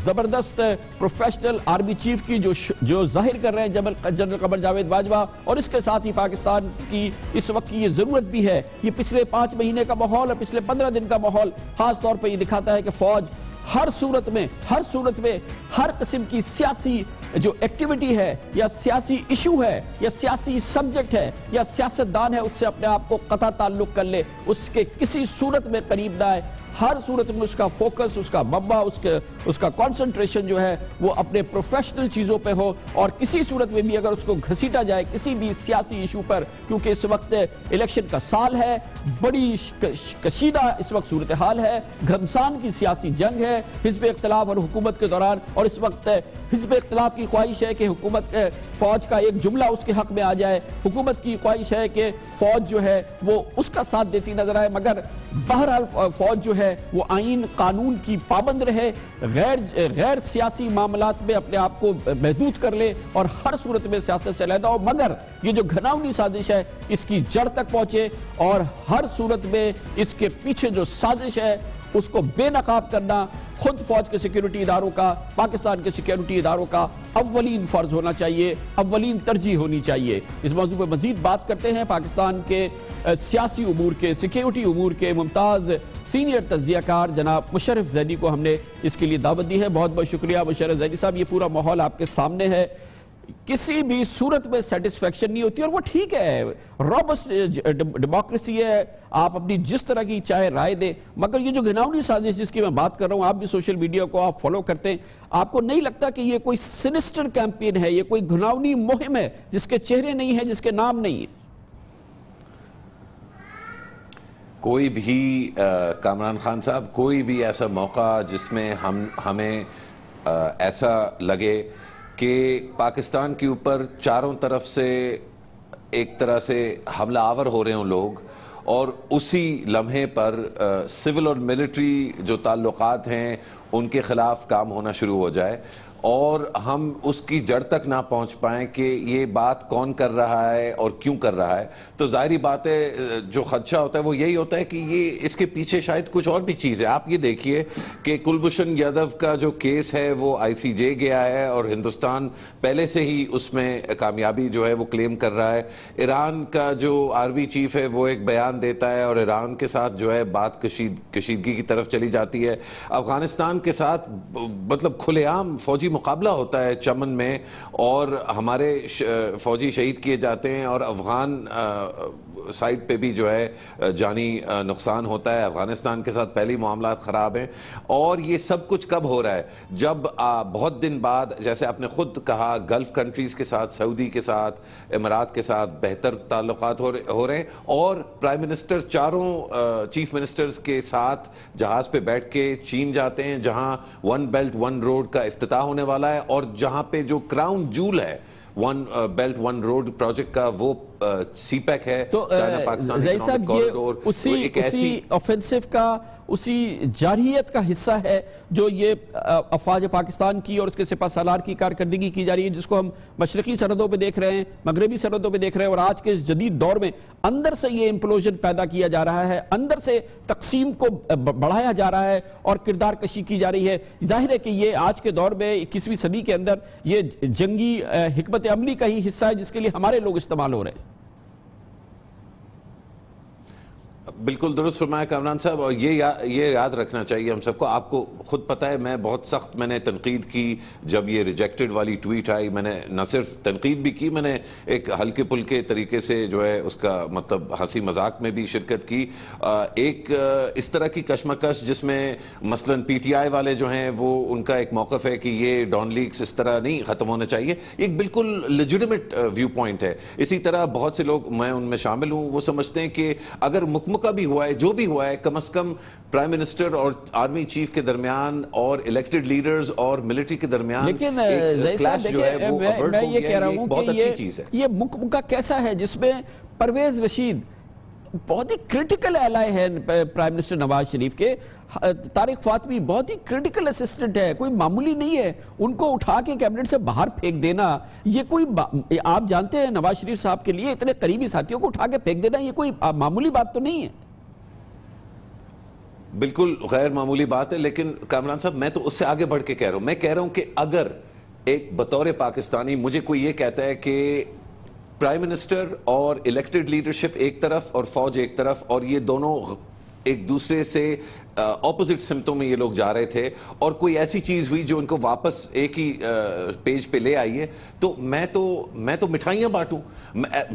Speaker 2: زبردست پروفیشنل آرمی چیف کی جو ظاہر کر رہے ہیں جنرل قمر جاوید باجوہ، اور اس کے ساتھ ہی پاکستان کی اس وقت کی یہ ضرورت بھی ہے۔ یہ پچھلے 5 مہینے کا ماحول اور پچھلے 15 دن کا ماحول خاص طور پہ یہ دکھاتا ہے کہ فوج ہر صورت میں ہر قسم کی سیاسی جو ایکٹیویٹی ہے یا سیاسی ایشو ہے یا سیاسی سبجیکٹ ہے یا سیاستدان ہے، اس سے اپنے آپ کو قطع تعلق کر لے، اس کے کسی صورت میں قریب نہ آئے۔ ہر صورت میں اس کا فوکس، اس کا منبع، اس کا کنسنٹریشن جو ہے وہ اپنے پروفیشنل چیزوں پہ ہو، اور کسی صورت میں بھی اگر اس کو گھسیٹا جائے کسی بھی سیاسی ایشو پر، کیونکہ اس وقت الیکشن کا سال ہے، بڑی کشیدہ اس وقت صورتحال ہے، گھمسان کی سیاسی جنگ ہے حزب اختلاف اور حکومت کے دوران، اور اس وقت حزب اختلاف کی خواہش ہے کہ حکومت فوج کا ایک جملہ اس کے حق میں آ جائے، حکومت کی خواہش ہے کہ فوج جو ہے وہ اس کا ساتھ دیتی نظر آئے، مگر بہرحال فوج جو ہے وہ آئین قانون کی پابند رہے، غیر سیاسی معاملات میں اپنے آپ کو محدود کر لے، اور ہر صورت میں سیاست سے علیحدہ ہو، مگر یہ جو گھناؤنی سازش ہے اس کی جڑ تک پہنچے، اور ہر صورت میں اس کے پیچھے جو سازش ہے اس کو بے نقاب کرنا خود فوج کے سیکیورٹی اداروں کا، پاکستان کے سیکیورٹی اداروں کا اولین فرض ہونا چاہیے، اولین ترجیح ہونی چاہیے۔ اس موضوع پہ مزید بات کرتے ہیں پاکستان کے سیاسی امور کے، سیکیورٹی امور کے ممتاز سینئر تجزیہ کار جناب مشرف زیدی کو ہم نے اس کے لیے دعوت دی ہے۔ بہت بہت شکریہ مشرف زیدی صاحب، یہ پورا ماحول آپ کے سامنے ہے، کسی بھی صورت میں سیٹسفیکشن نہیں ہوتی، اور وہ ٹھیک ہے، روبسٹ ڈیموکریسی ہے، آپ اپنی جس طرح کی چاہے رائے دیں، مگر یہ جو گھناؤنی سازش جس کی میں بات کر رہا ہوں، آپ بھی سوشل میڈیا کو آپ فالو کرتے ہیں، آپ کو نہیں لگتا کہ یہ کوئی سینسٹر کیمپین ہے، یہ کوئی گھناؤنی مہم ہے جس کے چہرے نہیں ہیں، جس کے نام نہیں ہیں؟
Speaker 14: کوئی بھی کامران خان صاحب، کوئی بھی ایسا موقع جس میں ہمیں ایسا لگے کہ پاکستان کے اوپر چاروں طرف سے ایک طرح سے حملہ آور ہو رہے ہوں لوگ، اور اسی لمحے پر سول اور ملٹری جو تعلقات ہیں ان کے خلاف کام ہونا شروع ہو جائے، اور ہم اس کی جڑ تک نہ پہنچ پائیں کہ یہ بات کون کر رہا ہے اور کیوں کر رہا ہے، تو ظاہری بات ہے جو خدشہ ہوتا ہے وہ یہی ہوتا ہے کہ یہ اس کے پیچھے شاید کچھ اور بھی چیز ہے۔ آپ یہ دیکھیے کہ کلبھوشن یادو کا جو کیس ہے وہ ICJ گیا ہے اور ہندوستان پہلے سے ہی اس میں کامیابی جو ہے وہ کلیم کر رہا ہے۔ ایران کا جو آرمی چیف ہے وہ ایک بیان دیتا ہے اور ایران کے ساتھ جو ہے بات کشیدگی کی طرف چلی جاتی ہے۔ افغانستان کے ساتھ مطلب کھلے عام فوجی مقابلہ ہوتا ہے چمن میں اور ہمارے فوجی شہید کیے جاتے ہیں اور افغان سائٹ پہ بھی جو ہے جانی نقصان ہوتا ہے۔ افغانستان کے ساتھ پہلی معاملات خراب ہیں اور یہ سب کچھ کب ہو رہا ہے؟ جب بہت دن بعد، جیسے آپ نے خود کہا، گلف کنٹریز کے ساتھ، سعودی کے ساتھ، امارات کے ساتھ بہتر تعلقات ہو رہے ہیں اور پرائم منسٹر چاروں چیف منسٹرز کے ساتھ جہاز پہ بیٹھ کے چین جاتے ہیں جہاں ون بیلٹ ون روڈ کا افتتاح ہونے والا ہے اور جہاں پہ جو کراؤن جول ہے one belt one road project کا وہ سی پیک ہے، چائنا پاکستان اکنامک کوریڈور،
Speaker 2: اسی آفینسو کا اسی جارحیت کا حصہ ہے جو یہ افواج پاکستان کی اور اس کے سپہ سالار کی کارکردگی کی جا رہی ہے، جس کو ہم مشرقی سرحدوں پہ دیکھ رہے ہیں، مغربی سرحدوں پہ دیکھ رہے ہیں، اور آج کے اس جدید دور میں اندر سے یہ امپلوژن پیدا کیا جا رہا ہے، اندر سے تقسیم کو بڑھایا جا رہا ہے اور کردار کشی کی جا رہی ہے۔ ظاہر ہے کہ یہ آج کے دور میں 21ویں صدی کے اندر یہ جنگی حکمت عملی کا ہی حصہ ہے جس کے لیے ہمارے لوگ استعمال ہو رہے ہیں۔
Speaker 14: بالکل درست فرمایا کامران صاحب، اور یہ یاد رکھنا چاہیے ہم سب کو۔ آپ کو خود پتہ ہے میں بہت سخت میں نے تنقید کی جب یہ ریجیکٹڈ والی ٹویٹ آئی، میں نے نہ صرف تنقید بھی کی، میں نے ایک ہلکے پھلکے طریقے سے جو ہے اس کا مطلب ہنسی مذاق میں بھی شرکت کی۔ ایک اس طرح کی کشمکش جس میں مثلاً PTI والے جو ہیں وہ ان کا ایک موقف ہے کہ یہ ڈان لیکس اس طرح نہیں ختم ہونا چاہیے، ایک بالکل لیجٹمیٹ ویو پوائنٹ ہے۔ اسی طرح بہت سے لوگ، میں ان میں شامل ہوں، وہ سمجھتے ہیں کہ اگر مکمکہ بھی ہوا ہے، جو بھی ہوا ہے، کم از کم پرائم منسٹر اور آرمی چیف کے درمیان اور الیکٹڈ لیڈرز اور ملٹری کے درمیان
Speaker 2: لیکن
Speaker 14: کلاش جو ہے وہ اوورٹ ہو گیا ہے، یہ بہت اچھی چیز ہے۔
Speaker 2: یہ مکمکہ کیسا ہے جس میں پرویز رشید بہت ہی کرٹیکل ایلائی ہے پرائم منسٹر نواز شریف کے، طارق فاطمی بہت ہی کرٹیکل اسسٹنٹ ہے، کوئی معمولی نہیں ہے، ان کو اٹھا کے کیبنٹ سے باہر پھینک دینا، یہ کوئی آپ جانتے ہیں نواز شریف صاحب کے لیے اتنے قریبی ساتھیوں کو اٹھا کے پھینک دینا یہ کوئی معمولی بات تو نہیں ہے۔
Speaker 14: بالکل غیر معمولی بات ہے، لیکن کامران صاحب میں تو اس سے آگے بڑھ کے کہہ رہا ہوں، میں کہہ رہا ہوں کہ اگر ایک بطور پاکستانی مجھے کوئی یہ کہتا ہے کہ پرائم منسٹر اور الیکٹڈ لیڈرشپ ایک طرف اور فوج ایک طرف اور یہ دونوں ایک دوسرے سے اپوزٹ سمتوں میں یہ لوگ جا رہے تھے اور کوئی ایسی چیز ہوئی جو ان کو واپس ایک ہی پیج پہ لے آئی ہے، تو میں تو مٹھائیاں بانٹوں۔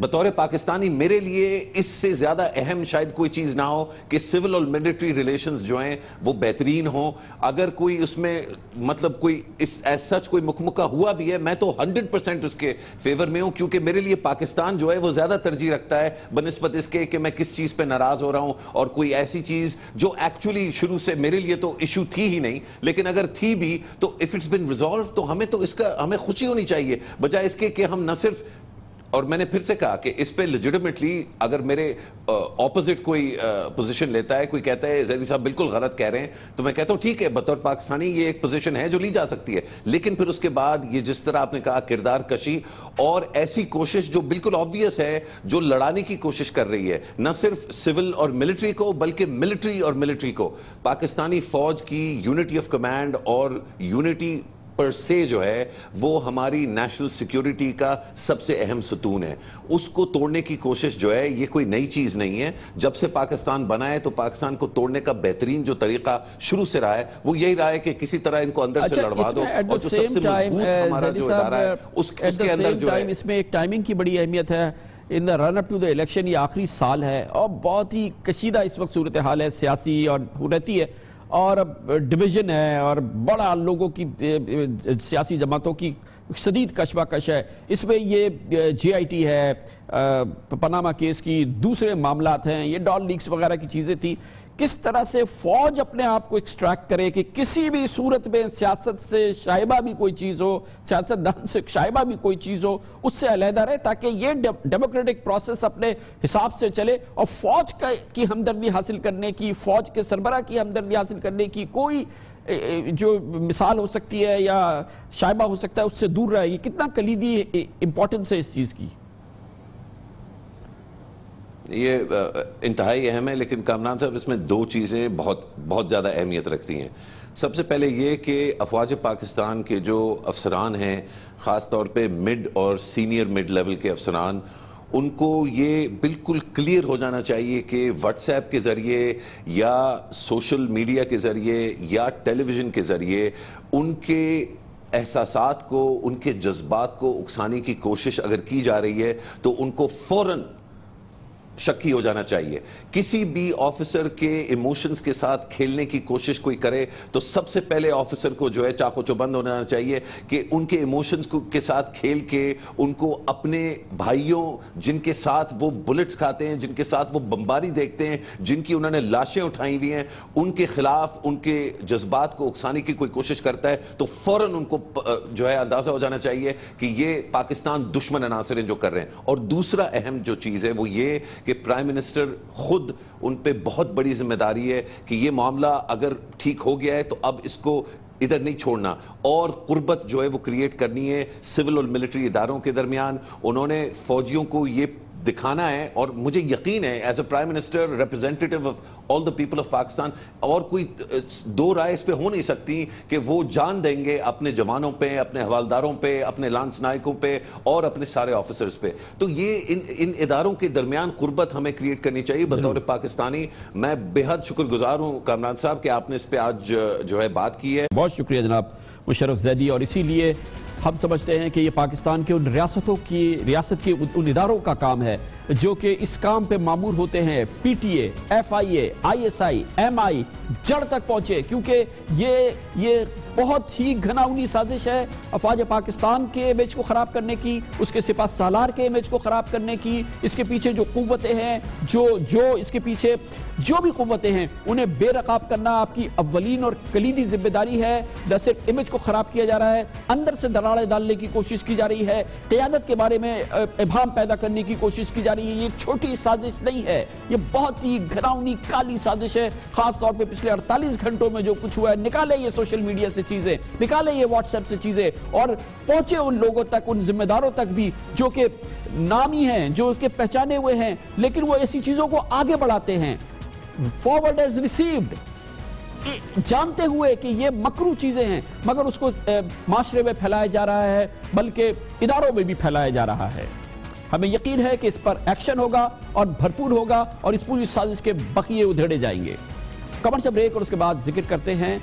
Speaker 14: بطور پاکستانی میرے لیے اس سے زیادہ اہم شاید کوئی چیز نہ ہو کہ سول اور ملٹری ریلیشنز جو ہیں وہ بہترین ہوں۔ اگر کوئی اس میں مطلب کوئی ایز سچ کوئی مکمکہ ہوا بھی ہے، میں تو 100% اس کے فیور میں ہوں، کیونکہ میرے لیے پاکستان جو ہے وہ زیادہ ترجیح رکھتا ہے بنسبت اس کے کہ میں کس چیز پہ ناراض ہو رہا ہوں، اور کوئی ایسی چیز جو ایکچولی شروع سے میرے لیے تو ایشو تھی ہی نہیں، لیکن اگر تھی بھی تو if it's been resolved تو ہمیں تو اس کا ہمیں خوشی ہونی چاہیے، بجائے اس کے کہ ہم نہ صرف، اور میں نے پھر سے کہا کہ اس پہ لیجٹمیٹلی اگر میرے اپوزٹ کوئی پوزیشن لیتا ہے، کوئی کہتا ہے زیدی صاحب بالکل غلط کہہ رہے ہیں، تو میں کہتا ہوں ٹھیک ہے، بطور پاکستانی یہ ایک پوزیشن ہے جو لی جا سکتی ہے، لیکن پھر اس کے بعد یہ جس طرح آپ نے کہا کردار کشی اور ایسی کوشش جو بالکل آبویس ہے، جو لڑانے کی کوشش کر رہی ہے نہ صرف سول اور ملٹری کو بلکہ ملٹری اور ملٹری کو، پاکستانی فوج کی یونٹی آف کمانڈ اور یونٹی پر سے جو ہے وہ ہماری نیشنل سیکیورٹی کا سب سے اہم ستون ہے، اس کو توڑنے کی کوشش جو ہے یہ کوئی نئی چیز نہیں ہے۔ جب سے پاکستان بنا ہے تو پاکستان کو توڑنے کا بہترین جو طریقہ شروع سے رہا ہے وہ یہی رہا ہے کہ کسی طرح ان کو اندر سے لڑوا دو، اور جو سب سے مضبوط ہمارا جو ادارہ ہے اس کے اندر جو ہے،
Speaker 2: اس میں ایک ٹائمنگ کی بڑی اہمیت ہے۔ ان دا رن اپ ٹو دا الیکشن یہ آخری سال ہے اور بہت ہی کشیدہ اس وقت صورتحال ہے سیاسی اور رہتی ہے، اور ڈویژن ہے اور بڑا لوگوں کی سیاسی جماعتوں کی شدید کشمکش ہے، اس میں یہ GIT ہے، پاناما کیس کی دوسرے معاملات ہیں، یہ ڈان لیکس وغیرہ کی چیزیں تھی۔ کس طرح سے فوج اپنے آپ کو ایکسٹریکٹ کرے کہ کسی بھی صورت میں سیاست سے شائبہ بھی کوئی چیز ہو، سیاست دان سے شائبہ بھی کوئی چیز ہو، اس سے علیحدہ رہے تاکہ یہ ڈیموکریٹک پروسیس اپنے حساب سے چلے، اور فوج کی ہمدردی حاصل کرنے کی، فوج کے سربراہ کی ہمدردی حاصل کرنے کی کوئی جو مثال ہو سکتی ہے یا شائبہ ہو سکتا ہے اس سے دور رہے؟ یہ کتنا کلیدی امپورٹنس ہے اس چیز کی؟
Speaker 14: یہ انتہائی اہم ہے، لیکن کامران صاحب اس میں دو چیزیں بہت زیادہ اہمیت رکھتی ہیں۔ سب سے پہلے یہ کہ افواج پاکستان کے جو افسران ہیں، خاص طور پہ مڈ اور سینئر مڈ لیول کے افسران، ان کو یہ بالکل کلیئر ہو جانا چاہیے کہ واٹس ایپ کے ذریعے یا سوشل میڈیا کے ذریعے یا ٹیلی ویژن کے ذریعے ان کے احساسات کو، ان کے جذبات کو اکسانے کی کوشش اگر کی جا رہی ہے تو ان کو فوراً شکی ہو جانا چاہیے۔ کسی بھی آفیسر کے ایموشنز کے ساتھ کھیلنے کی کوشش کوئی کرے تو سب سے پہلے آفیسر کو جو ہے چاقو چوبند ہونا چاہیے کہ ان کے ایموشنز کے ساتھ کھیل کے ان کو اپنے بھائیوں جن کے ساتھ وہ بلٹس کھاتے ہیں، جن کے ساتھ وہ بمباری دیکھتے ہیں، جن کی انہوں نے لاشیں اٹھائی ہوئی ہیں، ان کے خلاف ان کے جذبات کو اکسانے کی کوئی کوشش کرتا ہے تو فوراً ان کو جو ہے اندازہ ہو جانا چاہیے کہ یہ پاکستان دشمن عناصر ہیں جو کر رہے ہیں۔ اور دوسرا اہم جو چیز ہے وہ یہ کہ پرائم منسٹر خود ان پہ بہت بڑی ذمہ داری ہے کہ یہ معاملہ اگر ٹھیک ہو گیا ہے تو اب اس کو ادھر نہیں چھوڑنا، اور قربت جو ہے وہ کریٹ کرنی ہے سول اور ملٹری اداروں کے درمیان۔ انہوں نے فوجیوں کو یہ دکھانا ہے، اور مجھے یقین ہے as a prime minister representative of all the people of Pakistan, اور کوئی دو رائے اس پہ ہو نہیں سکتی کہ وہ جان دیں گے اپنے جوانوں پہ، اپنے حوالداروں پہ، اپنے لانس نائکوں پہ اور اپنے سارے آفیسرز پہ۔ تو یہ ان اداروں کے درمیان قربت ہمیں کریٹ کرنی چاہیے۔ بطور پاکستانی میں بے حد شکر گزار ہوں کامران صاحب کہ آپ نے اس پہ آج جو ہے بات کی ہے۔
Speaker 2: بہت شکریہ جناب مشرف زیدی، اور اسی لیے ہم سمجھتے ہیں کہ یہ پاکستان کے ان ریاست کے ان اداروں کا کام ہے جو کہ اس کام پہ مامور ہوتے ہیں، P T A, F I A, I S I, M I, جڑ تک پہنچے، کیونکہ یہ بہت ہی گھناؤنی سازش ہے افواج پاکستان کے امیج کو خراب کرنے کی، اس کے سپاہ سالار کے امیج کو خراب کرنے کی۔ اس کے پیچھے جو قوتیں ہیں، جو اس کے پیچھے جو بھی قوتیں ہیں، انہیں بے رقاب کرنا آپ کی اولین اور کلیدی ذمہ داری ہے۔ نہ صرف امیج کو خراب کیا جا رہا ہے، اندر سے دراڑیں ڈالنے کی کوشش کی جا رہی ہے، قیادت کے بارے میں ابہام پیدا کرنے کی کوشش کی جا رہی ہے۔ یہ چھوٹی سازش نہیں ہے، یہ بہت ہی گھناؤنی کالی سازش ہے، خاص طور پہ پچھلے 48 گھنٹوں میں جو کچھ ہوا ہے۔ نکالے یہ سوشل میڈیا سے چیزیں، نکالے یہ واٹس ایپ سے چیزیں، اور پہنچے ان لوگوں تک، ان ذمہ داروں تک بھی جو کہ نامی ہیں، جو کہ پہچانے ہوئے ہیں، لیکن وہ ایسی چیزوں کو آگے بڑھاتے ہیں، فارورڈ ایز ریسیوڈ، جانتے ہوئے کہ یہ مکروہ چیزیں ہیں، مگر اس کو معاشرے میں پھیلایا جا رہا ہے، بلکہ اداروں میں بھی پھیلایا جا رہا ہے۔ ہمیں یقین ہے کہ اس پر ایکشن ہوگا اور بھرپور ہوگا، اور اس پوری سازش کے بقیے ادھیڑے جائیں گے۔ کمرشل بریک، اور اس کے بعد ذکر کرتے ہیں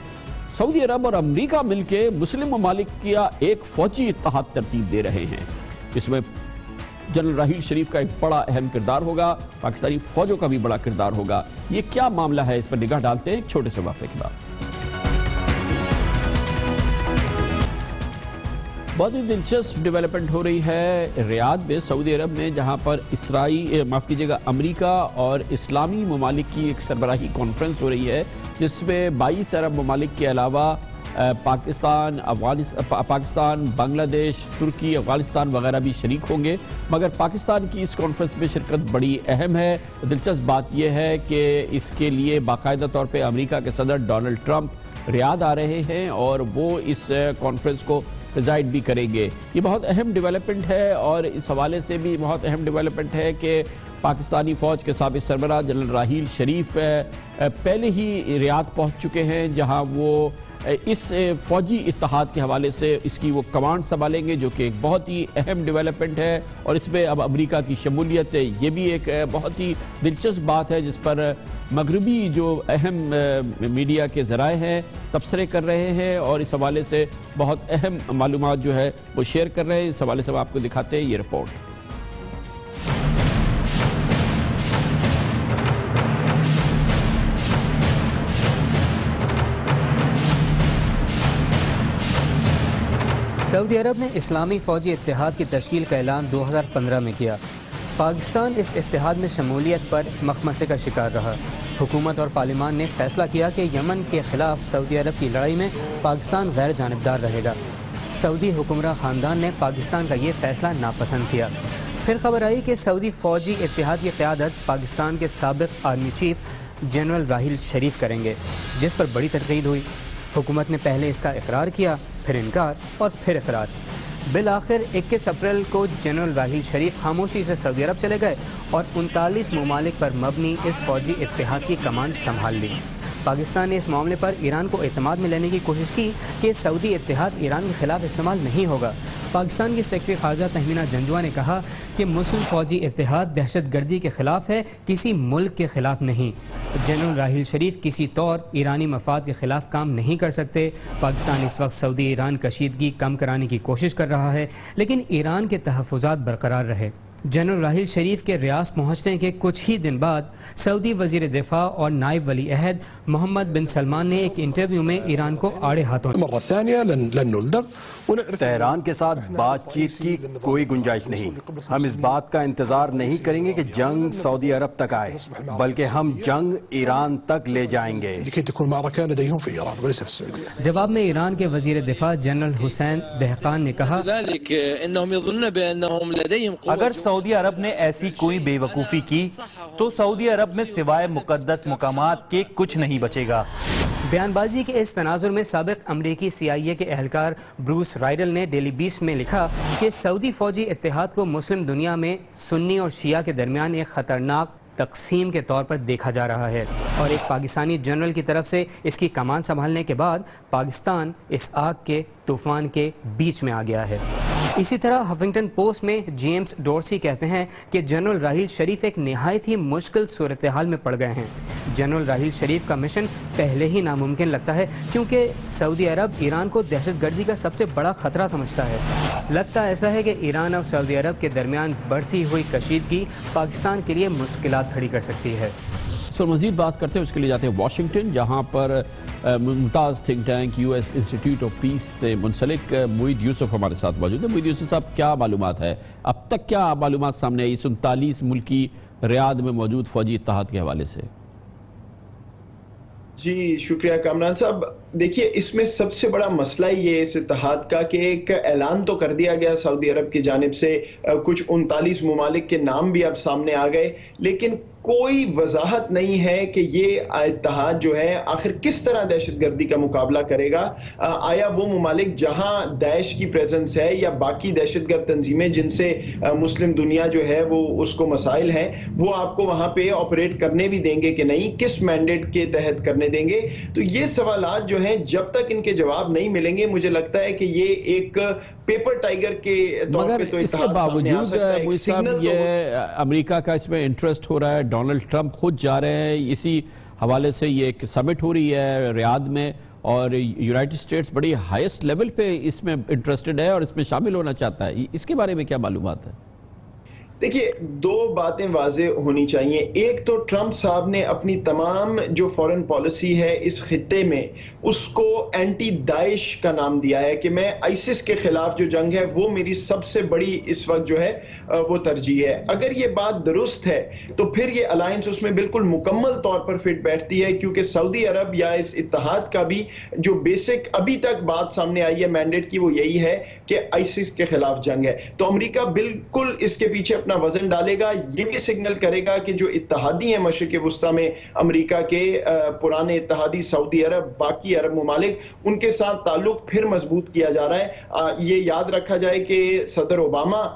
Speaker 2: سعودی عرب اور امریکہ مل کے مسلم ممالک کا ایک فوجی اتحاد ترتیب دے رہے ہیں۔ اس میں جنرل راحیل شریف کا ایک بڑا اہم کردار ہوگا، پاکستانی فوجوں کا بھی بڑا کردار ہوگا۔ یہ کیا معاملہ ہے، اس پر نگاہ ڈالتے ہیں ایک چھوٹے سے وقفے کے بعد۔ بہت ہی دلچسپ ڈیولپمنٹ ہو رہی ہے ریاض میں، سعودی عرب میں، جہاں پر امریکہ اور اسلامی ممالک کی ایک سربراہی کانفرنس ہو رہی ہے، جس میں 22 عرب ممالک کے علاوہ پاکستان، بنگلہ دیش، ترکی، افغانستان وغیرہ بھی شریک ہوں گے۔ مگر پاکستان کی اس کانفرنس میں شرکت بڑی اہم ہے۔ دلچسپ بات یہ ہے کہ اس کے لیے باقاعدہ طور پہ امریکہ کے صدر ڈونلڈ ٹرمپ ریاض آ رہے ہیں، اور وہ اس کانفرنس کو پریزائڈ بھی کریں گے۔ یہ بہت اہم ڈیولپمنٹ ہے، اور اس حوالے سے بھی بہت اہم ڈیولپمنٹ ہے کہ پاکستانی فوج کے سابق سربراہ جنرل راحیل شریف پہلے ہی ریاض پہنچ چکے ہیں، جہاں وہ اس فوجی اتحاد کے حوالے سے اس کی وہ کمانڈ سنبھالیں گے، جو کہ ایک بہت ہی اہم ڈیولپمنٹ ہے، اور اس میں اب امریکہ کی شمولیت ہے۔ یہ بھی ایک بہت ہی دلچسپ بات ہے جس پر مغربی جو اہم میڈیا کے ذرائع ہیں تبصرے کر رہے ہیں، اور اس حوالے سے بہت اہم معلومات جو ہے وہ شیئر کر رہے ہیں۔ اس حوالے سے آپ کو دکھاتے ہیں یہ رپورٹ۔
Speaker 15: سعودی عرب نے اسلامی فوجی اتحاد کی تشکیل کا اعلان 2015 میں کیا۔ پاکستان اس اتحاد میں شمولیت پر مخمصے کا شکار رہا۔ حکومت اور پارلیمان نے فیصلہ کیا کہ یمن کے خلاف سعودی عرب کی لڑائی میں پاکستان غیر جانبدار رہے گا۔ سعودی حکمراں خاندان نے پاکستان کا یہ فیصلہ ناپسند کیا۔ پھر خبر آئی کہ سعودی فوجی اتحاد کی قیادت پاکستان کے سابق army chief general Raheel Sharif کریں گے، جس پر بڑی تنقید ہوئی۔ حکومت نے پہلے اس کا اقرار کیا، پھر انکار اور پھر اقرار۔ بالآخر 21 اپریل کو جنرل راحیل شریف خاموشی سے سعودی عرب چلے گئے اور 39 ممالک پر مبنی اس فوجی اتحاد کی کمانڈ سنبھال لی۔ پاکستان نے اس معاملے پر ایران کو اعتماد میں لینے کی کوشش کی کہ سعودی اتحاد ایران کے خلاف استعمال نہیں ہوگا۔ پاکستان کی سیکرٹری خارجہ تہمینہ جنجوعہ نے کہا کہ مسلم فوجی اتحاد دہشت گردی کے خلاف ہے، کسی ملک کے خلاف نہیں۔ جنرل راحیل شریف کسی طور ایرانی مفاد کے خلاف کام نہیں کر سکتے۔ پاکستان اس وقت سعودی ایران کشیدگی کم کرانے کی کوشش کر رہا ہے، لیکن ایران کے تحفظات برقرار رہے۔ جنرل راحیل شریف کے ریاض پہنچنے کے کچھ ہی دن بعد سعودی وزیر دفاع اور نائب ولی عہد محمد بن سلمان نے ایک انٹرویو میں ایران کو آڑے ہاتھوں
Speaker 16: تہران کے ساتھ بات چیت کی کوئی گنجائش نہیں۔ ہم اس بات کا انتظار نہیں کریں گے کہ جنگ سعودی عرب تک آئے، بلکہ ہم جنگ ایران تک لے جائیں گے۔
Speaker 15: جواب میں ایران کے وزیر دفاع جنرل حسین دہقان نے کہا
Speaker 17: اگر سعودی عرب نے ایسی کوئی بے وقوفی کی تو سعودی عرب میں سوائے مقدس مقامات کے کچھ نہیں بچے گا۔
Speaker 15: بیان بازی کے اس تناظر میں سابق امریکی CIA کے اہلکار بروس رائڈل نے ڈیلی بیسٹ میں لکھا کہ سعودی فوجی اتحاد کو مسلم دنیا میں سنی اور شیعہ کے درمیان ایک خطرناک تقسیم کے طور پر دیکھا جا رہا ہے، اور ایک پاکستانی جنرل کی طرف سے اس کی کمان سنبھالنے کے بعد پاکستان اس آگ کے طوفان کے بیچ میں آ گیا ہے۔ اسی طرح ہفنگٹن پوسٹ میں جیمز ڈورسی کہتے ہیں کہ جنرل راحیل شریف ایک نہایت ہی مشکل صورتحال میں پڑ گئے ہیں۔ جنرل راحیل شریف کا مشن پہلے ہی ناممکن لگتا ہے کیونکہ سعودی عرب ایران کو دہشت گردی کا سب سے بڑا خطرہ سمجھتا ہے۔ لگتا ایسا ہے کہ ایران اور سعودی عرب کے درمیان بڑھتی ہوئی کشیدگی پاکستان کے لیے مشکلات کھڑی کر سکتی ہے۔
Speaker 2: اس پر مزید بات کرتے ہیں، اس کے لیے جاتے ہیں واشنگٹن، جہاں پر ممتاز think tank US institute of peace سے منسلک معید یوسف ہمارے ساتھ موجود ہے۔ معید یوسف صاحب، کیا معلومات ہے اب تک، کیا معلومات سامنے آئی 39 ملکی ریاض میں موجود فوجی اتحاد کے حوالے سے؟
Speaker 18: جی شکریہ کامران صاحب۔ دیکھیے، اس میں سب سے بڑا مسئلہ یہ اس اتحاد کا کہ ایک اعلان تو کر دیا گیا سعودی عرب کی جانب سے، کچھ 39 ممالک کے نام بھی اب سامنے آ گئے، لیکن کوئی وضاحت نہیں ہے کہ یہ اتحاد جو ہے آخر کس طرح دہشت گردی کا مقابلہ کرے گا۔ آیا وہ ممالک جہاں داعش کی پریزنس ہے یا باقی دہشت گرد تنظیمیں جن سے مسلم دنیا جو ہے وہ اس کو مسائل ہیں، وہ آپ کو وہاں پہ آپریٹ کرنے بھی دیں گے کہ نہیں، کس مینڈیٹ کے تحت کرنے دیں گے؟ تو یہ سوالات جو ہیں جب تک ان کے جواب نہیں ملیں گے، مجھے لگتا ہے کہ یہ ایک پیپر ٹائگر کے طور پہ تو
Speaker 2: اس کے باوجود یہ امریکہ کا اس میں انٹرسٹ ہو رہا ہے، ڈونلڈ ٹرمپ خود جا رہے ہیں، اسی حوالے سے یہ ایک سمٹ ہو رہی ہے ریاض میں، اور یونائٹڈ اسٹیٹس بڑی ہائیسٹ لیول پہ اس میں انٹرسٹڈ ہے اور اس میں شامل ہونا چاہتا ہے۔ اس کے بارے میں کیا معلومات ہے؟
Speaker 18: دیکھیے، دو باتیں واضح ہونی چاہیے۔ ایک تو ٹرمپ صاحب نے اپنی تمام جو فورن پالیسی ہے اس خطے میں اس کو اینٹی داعش کا نام دیا ہے کہ میں آئسس کے خلاف جو جنگ ہے وہ میری سب سے بڑی اس وقت جو ہے وہ ترجیح ہے۔ اگر یہ بات درست ہے تو پھر یہ الائنس اس میں بالکل مکمل طور پر فٹ بیٹھتی ہے، کیونکہ سعودی عرب یا اس اتحاد کا بھی جو بیسک ابھی تک بات سامنے آئی ہے مینڈیٹ کی وہ یہی ہے کہ آئسس کے خلاف جنگ ہے۔ تو امریکہ بالکل اس کے پیچھے اپنا وزن ڈالے گا، یہ بھی سگنل کرے گا کہ جو اتحادی ہیں مشرق وسطیٰ میں امریکہ کے پرانے اتحادی سعودی عرب، باقی عرب ممالک، ان کے ساتھ تعلق پھر مضبوط کیا جا رہا ہے۔ یہ یاد رکھا جائے کہ صدر اوباما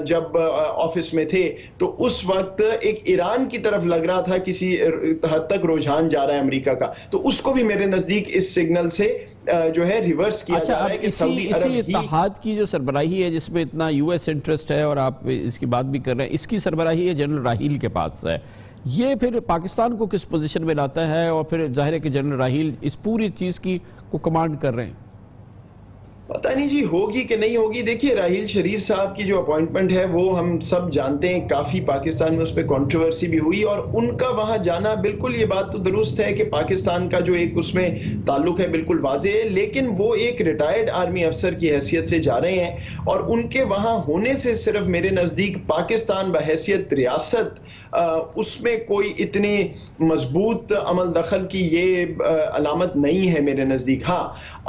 Speaker 18: جب آفس میں تھے تو اس وقت ایک ایران کی طرف لگ رہا تھا کسی حد تک رجحان جا رہا ہے امریکہ کا، تو اس کو بھی میرے نزدیک اس سگنل سے جو ہے ریورس کیا جا رہا ہے کہ سعودی عرب
Speaker 2: اسی اتحاد کی جو سربراہی ہے جس میں اتنا US انٹرسٹ ہے اور آپ اس کی بات بھی کر رہے ہیں، اس کی سربراہی ہے جنرل راحیل کے پاس ہے، یہ پھر پاکستان کو کس پوزیشن میں لاتا ہے؟ اور پھر ظاہر ہے کہ جنرل راحیل اس پوری چیز کی کو کمانڈ کر رہے ہیں۔
Speaker 18: پتہ نہیں جی ہوگی کہ نہیں ہوگی۔ دیکھیے، راحیل شریف صاحب کی جو اپوائنٹمنٹ ہے وہ ہم سب جانتے ہیں، کافی پاکستان میں اس پہ کنٹروورسی بھی ہوئی، اور ان کا وہاں جانا بالکل یہ بات تو درست ہے کہ پاکستان کا جو ایک اس میں تعلق ہے بالکل واضح ہے، لیکن وہ ایک ریٹائرڈ آرمی افسر کی حیثیت سے جا رہے ہیں، اور ان کے وہاں ہونے سے صرف میرے نزدیک پاکستان بحیثیت ریاست اس میں کوئی اتنی مضبوط عمل دخل کی یہ علامت نہیں ہے میرے نزدیک۔ ہاں،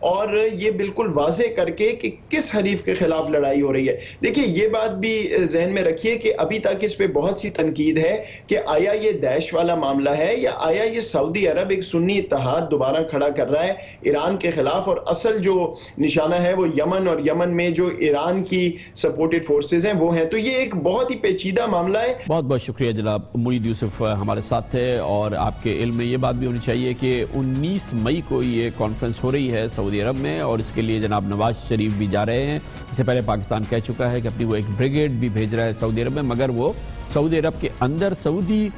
Speaker 18: اور یہ بالکل واضح کر کے کہ کس حریف کے خلاف لڑائی ہو رہی ہے. دیکھیے یہ بات بھی ذہن میں رکھیے کہ ابھی تک اس پہ بہت سی تنقید ہے کہ آیا یہ داعش والا معاملہ ہے یا آیا یہ سعودی عرب ایک سنی اتحاد دوبارہ کھڑا کر رہا ہے ایران کے خلاف, اور اصل جو نشانہ ہے وہ یمن, اور یمن میں جو ایران کی سپورٹڈ فورسز ہیں وہ ہیں. تو یہ ایک بہت ہی پیچیدہ معاملہ ہے.
Speaker 2: بہت بہت شکریہ جناب مرید یوسف ہمارے ساتھ تھے, اور آپ کے علم میں یہ بات بھی ہونی چاہیے کہ 19 مئی کو یہ کانفرنس ہو رہی ہے سعودی عرب میں, اور اس کے لیے جناب نواز شریف بھی جا رہے ہیں. اس سے پہلے پاکستان کہہ چکا ہے کہ اپنی وہ ایک بریگیڈ بھی بھیج رہا ہے سعودی عرب میں, مگر وہ سعودی عرب کے اندر سعودی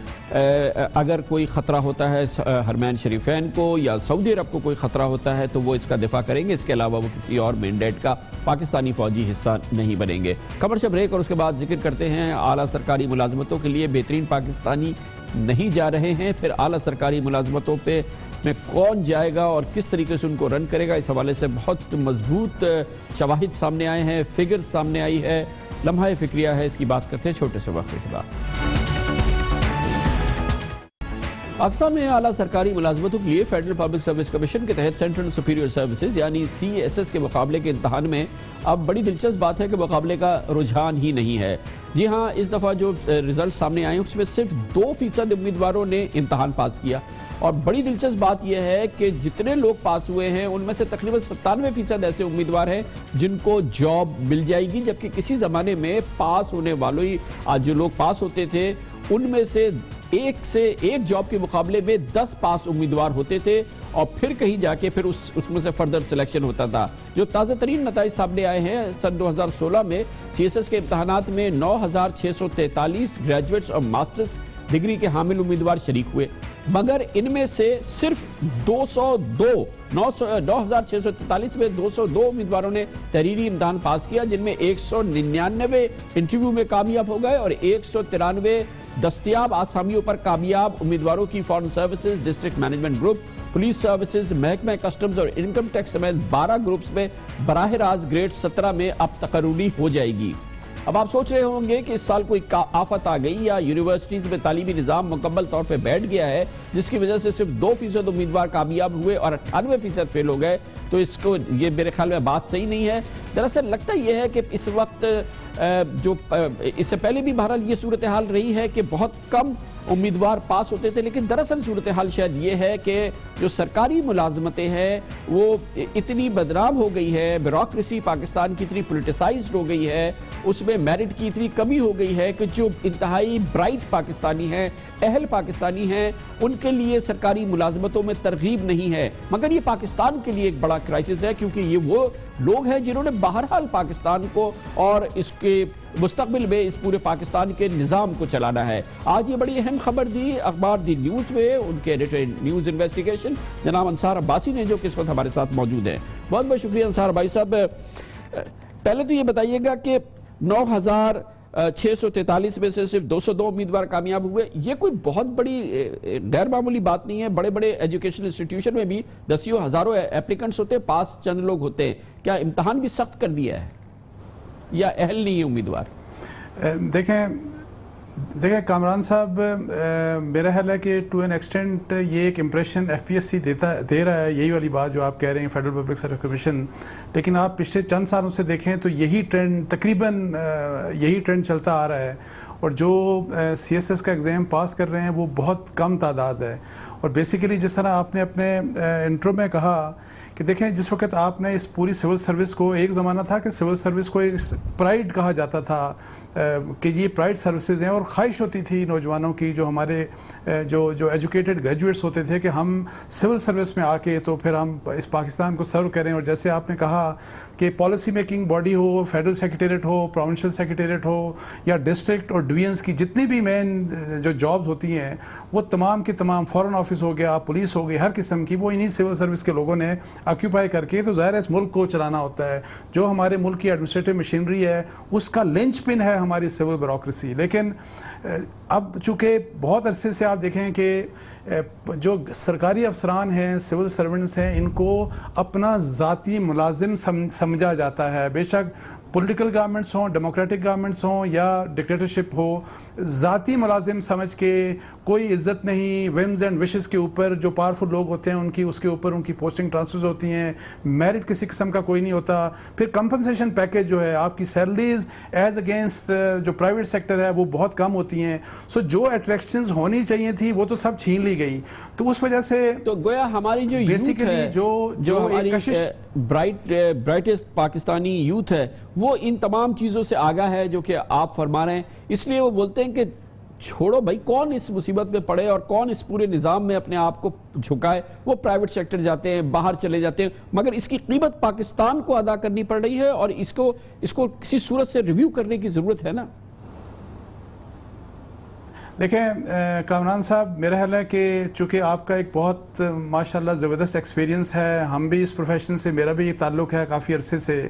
Speaker 2: اگر کوئی خطرہ ہوتا ہے حرمین شریفین کو یا سعودی عرب کو کوئی خطرہ ہوتا ہے تو وہ اس کا دفاع کریں گے. اس کے علاوہ وہ کسی اور مینڈیٹ کا پاکستانی فوجی حصہ نہیں بنیں گے. کمرشل بریک, اور اس کے بعد ذکر کرتے ہیں اعلیٰ سرکاری ملازمتوں کے لیے بہترین پاکستانی نہیں جا رہے ہیں, پھر اعلیٰ سرکاری ملازمتوں پہ میں کون جائے گا اور کس طریقے سے ان کو رن کرے گا. اس حوالے سے بہت مضبوط شواہد سامنے آئے ہیں, فگر سامنے آئی ہے, لمحہ فکریہ ہے. اس کی بات کرتے ہیں چھوٹے سے وقفے کے بعد. پاکستان میں اعلیٰ سرکاری ملازمتوں کے لیے فیڈرل پبلک سروس کمیشن کے تحت سینٹرل سپیریور سروسز یعنی CSS کے مقابلے کے امتحان میں اب بڑی دلچسپ بات ہے کہ مقابلے کا رجحان ہی نہیں ہے. جی ہاں, اس دفعہ جو رزلٹ سامنے آئے ہیں اس میں صرف 2% امیدواروں نے امتحان پاس کیا, اور بڑی دلچسپ بات یہ ہے کہ جتنے لوگ پاس ہوئے ہیں ان میں سے تقریباً 97% ایسے امیدوار ہیں جن کو جاب مل جائے گی, جبکہ کسی زمانے میں پاس ہونے والوں ہی جو لوگ پاس ہوتے تھے ان میں سے ایک جاب کے مقابلے میں 10 پاس امیدوار ہوتے تھے, اور پھر کہیں جا کے پھر اس میں سے فردر سلیکشن ہوتا تھا. جو تازہ ترین نتائج سامنے آئے ہیں, سن 2016 میں CSS کے امتحانات میں 9643 گریجویٹس اور ماسٹرز ڈگری کے حامل امیدوار شریک ہوئے, مگر ان میں سے صرف 9643 میں 202 امیدواروں نے تحریری امتحان پاس کیا, جن میں 199 انٹرویو میں کامیاب ہو گئے اور 193 دستیاب آسامیوں پر کامیاب امیدواروں کی foreign services, district management group, police services, محکمہ کسٹمز اور انکم ٹیکس سمیت 12 گروپس میں براہ راست گریڈ 17 میں اب تقرری ہو جائے گی. اب آپ سوچ رہے ہوں گے کہ اس سال کوئی آفت آ گئی یا یونیورسٹیز میں تعلیمی نظام مکمل طور پہ بیٹھ گیا ہے جس کی وجہ سے صرف 2% امیدوار کامیاب ہوئے اور 98% فیل ہو گئے, تو اس کو یہ میرے خیال میں بات صحیح نہیں ہے. دراصل لگتا یہ ہے کہ اس وقت جو اس سے پہلے بھی بہرحال یہ صورتحال رہی ہے کہ بہت کم امیدوار پاس ہوتے تھے, لیکن دراصل صورتحال شاید یہ ہے کہ جو سرکاری ملازمتیں ہیں وہ اتنی بدنام ہو گئی ہے, بیوروکریسی پاکستان کی اتنی پولیٹیسائزڈ ہو گئی ہے, اس میں میرٹ کی اتنی کمی ہو گئی ہے کہ جو انتہائی برائٹ پاکستانی ہیں, اہل پاکستانی ہیں, ان کے لیے سرکاری ملازمتوں میں ترغیب نہیں ہے. مگر یہ پاکستان کے لیے ایک بڑا کرائسس ہے, کیونکہ یہ وہ لوگ ہیں جنہوں نے بہرحال پاکستان کو اور اس کے مستقبل میں اس پورے پاکستان کے نظام کو چلانا ہے. آج یہ بڑی اہم خبر دی اخبار دی نیوز میں ان کے ایڈیٹر نیوز انویسٹیگیشن جناب انصار عباسی نے, جو کہ اس وقت ہمارے ساتھ موجود ہیں. بہت بہت شکریہ انصار بھائی صاحب. پہلے تو یہ بتائیے گا کہ 9643 میں سے صرف 202 امیدوار کامیاب ہوئے, یہ کوئی بہت بڑی غیر معمولی بات نہیں ہے. بڑے بڑے ایجوکیشن انسٹیٹیوشن میں بھی دسیوں ہزاروں اپلیکنٹس ہوتے ہیں, پاس چند لوگ ہوتے ہیں. کیا امتحان بھی سخت کر دیا ہے یا اہل نہیں ہے امیدوار؟
Speaker 19: دیکھیں کامران صاحب, میرا خیال ہے کہ ٹو این ایکسٹینٹ یہ ایک امپریشن FPSC دے رہا ہے, یہی والی بات جو آپ کہہ رہے ہیں فیڈرل پبلک سروس کمیشن, لیکن آپ پچھلے چند سالوں سے دیکھیں تو یہی ٹرینڈ تقریباً یہی ٹرینڈ چلتا آ رہا ہے, اور جو CSS کا ایگزام پاس کر رہے ہیں وہ بہت کم تعداد ہے. اور بیسیکلی جس طرح آپ نے اپنے انٹرو میں کہا کہ دیکھیں جس وقت آپ نے اس پوری سول سروس کو, ایک زمانہ تھا کہ سول سروس کو ایک پرائڈ کہا جاتا تھا کہ یہ پرائڈ سروسز ہیں, اور خواہش ہوتی تھی نوجوانوں کی, جو ہمارے جو ایجوکیٹڈ گریجویٹس ہوتے تھے کہ ہم سول سروس میں آ کے تو پھر ہم اس پاکستان کو سرو کریں. اور جیسے آپ نے کہا کہ پالیسی میکنگ باڈی ہو, فیڈرل سیکریٹریٹ ہو, پروونشل سیکریٹریٹ ہو, یا ڈسٹرکٹ اور ڈویژنس کی جتنی بھی مین جو جابز ہوتی ہیں وہ تمام کی تمام, فورن آفس ہو گیا, پولیس ہو گئی, ہر قسم کی, وہ انہی سول سروس کے لوگوں نے آکیوپائی کر کے, تو ظاہر ہے اس ملک کو چلانا ہوتا ہے. جو ہمارے ملک کی ایڈمنسٹریٹو مشینری ہے اس کا لنچ پن ہے ہماری سول بیوروکریسی. لیکن اب چونکہ بہت عرصے سے آپ دیکھیں کہ جو سرکاری افسران ہیں, سول سرونٹس ہیں, ان کو اپنا ذاتی ملازم سمجھا جاتا ہے. بے شک پولیٹیکل گورنمنٹس ہوں، ڈیموکریٹک گورنمنٹس ہوں یا ڈکٹیٹرشپ ہو، ذاتی ملازم سمجھ کے کوئی عزت نہیں، ومز اینڈ وشز کے اوپر جو پاورفل لوگ ہوتے ہیں ان کی اس کے اوپر ان کی پوسٹنگ ٹرانسفرز ہوتی ہیں، میرٹ کسی قسم کا کوئی نہیں ہوتا، پھر کمپنسیشن پیکیج جو ہے آپ کی سیلریز ایز اگینسٹ جو پرائیویٹ سیکٹر ہے وہ بہت کم ہوتی ہیں. سو جو اٹریکشنز ہونی چاہیے تھی وہ تو سب چھین لی گئی. تو اس وجہ سے
Speaker 2: تو گویا ہماری جو یوتھ ہے، جو ہماری برائٹسٹ پاکستانی یوتھ ہے وہ ان تمام چیزوں سے آگاہ ہے جو کہ آپ فرما رہے ہیں، اس لیے وہ بولتے ہیں کہ چھوڑو بھائی، کون اس مصیبت میں پڑے اور کون اس پورے نظام میں اپنے آپ کو جھکائے. وہ پرائیویٹ سیکٹر جاتے ہیں، باہر چلے جاتے ہیں، مگر اس کی قیمت پاکستان کو ادا کرنی پڑ رہی ہے اور اس کو کسی صورت سے ریویو کرنے کی ضرورت ہے نا.
Speaker 19: دیکھیں کامران صاحب، میرا خیال ہے کہ چونکہ آپ کا ایک بہت ماشاءاللہ زبردست ایکسپیرینس ہے، ہم بھی اس پروفیشن سے، میرا بھی یہ تعلق ہے کافی عرصے سے،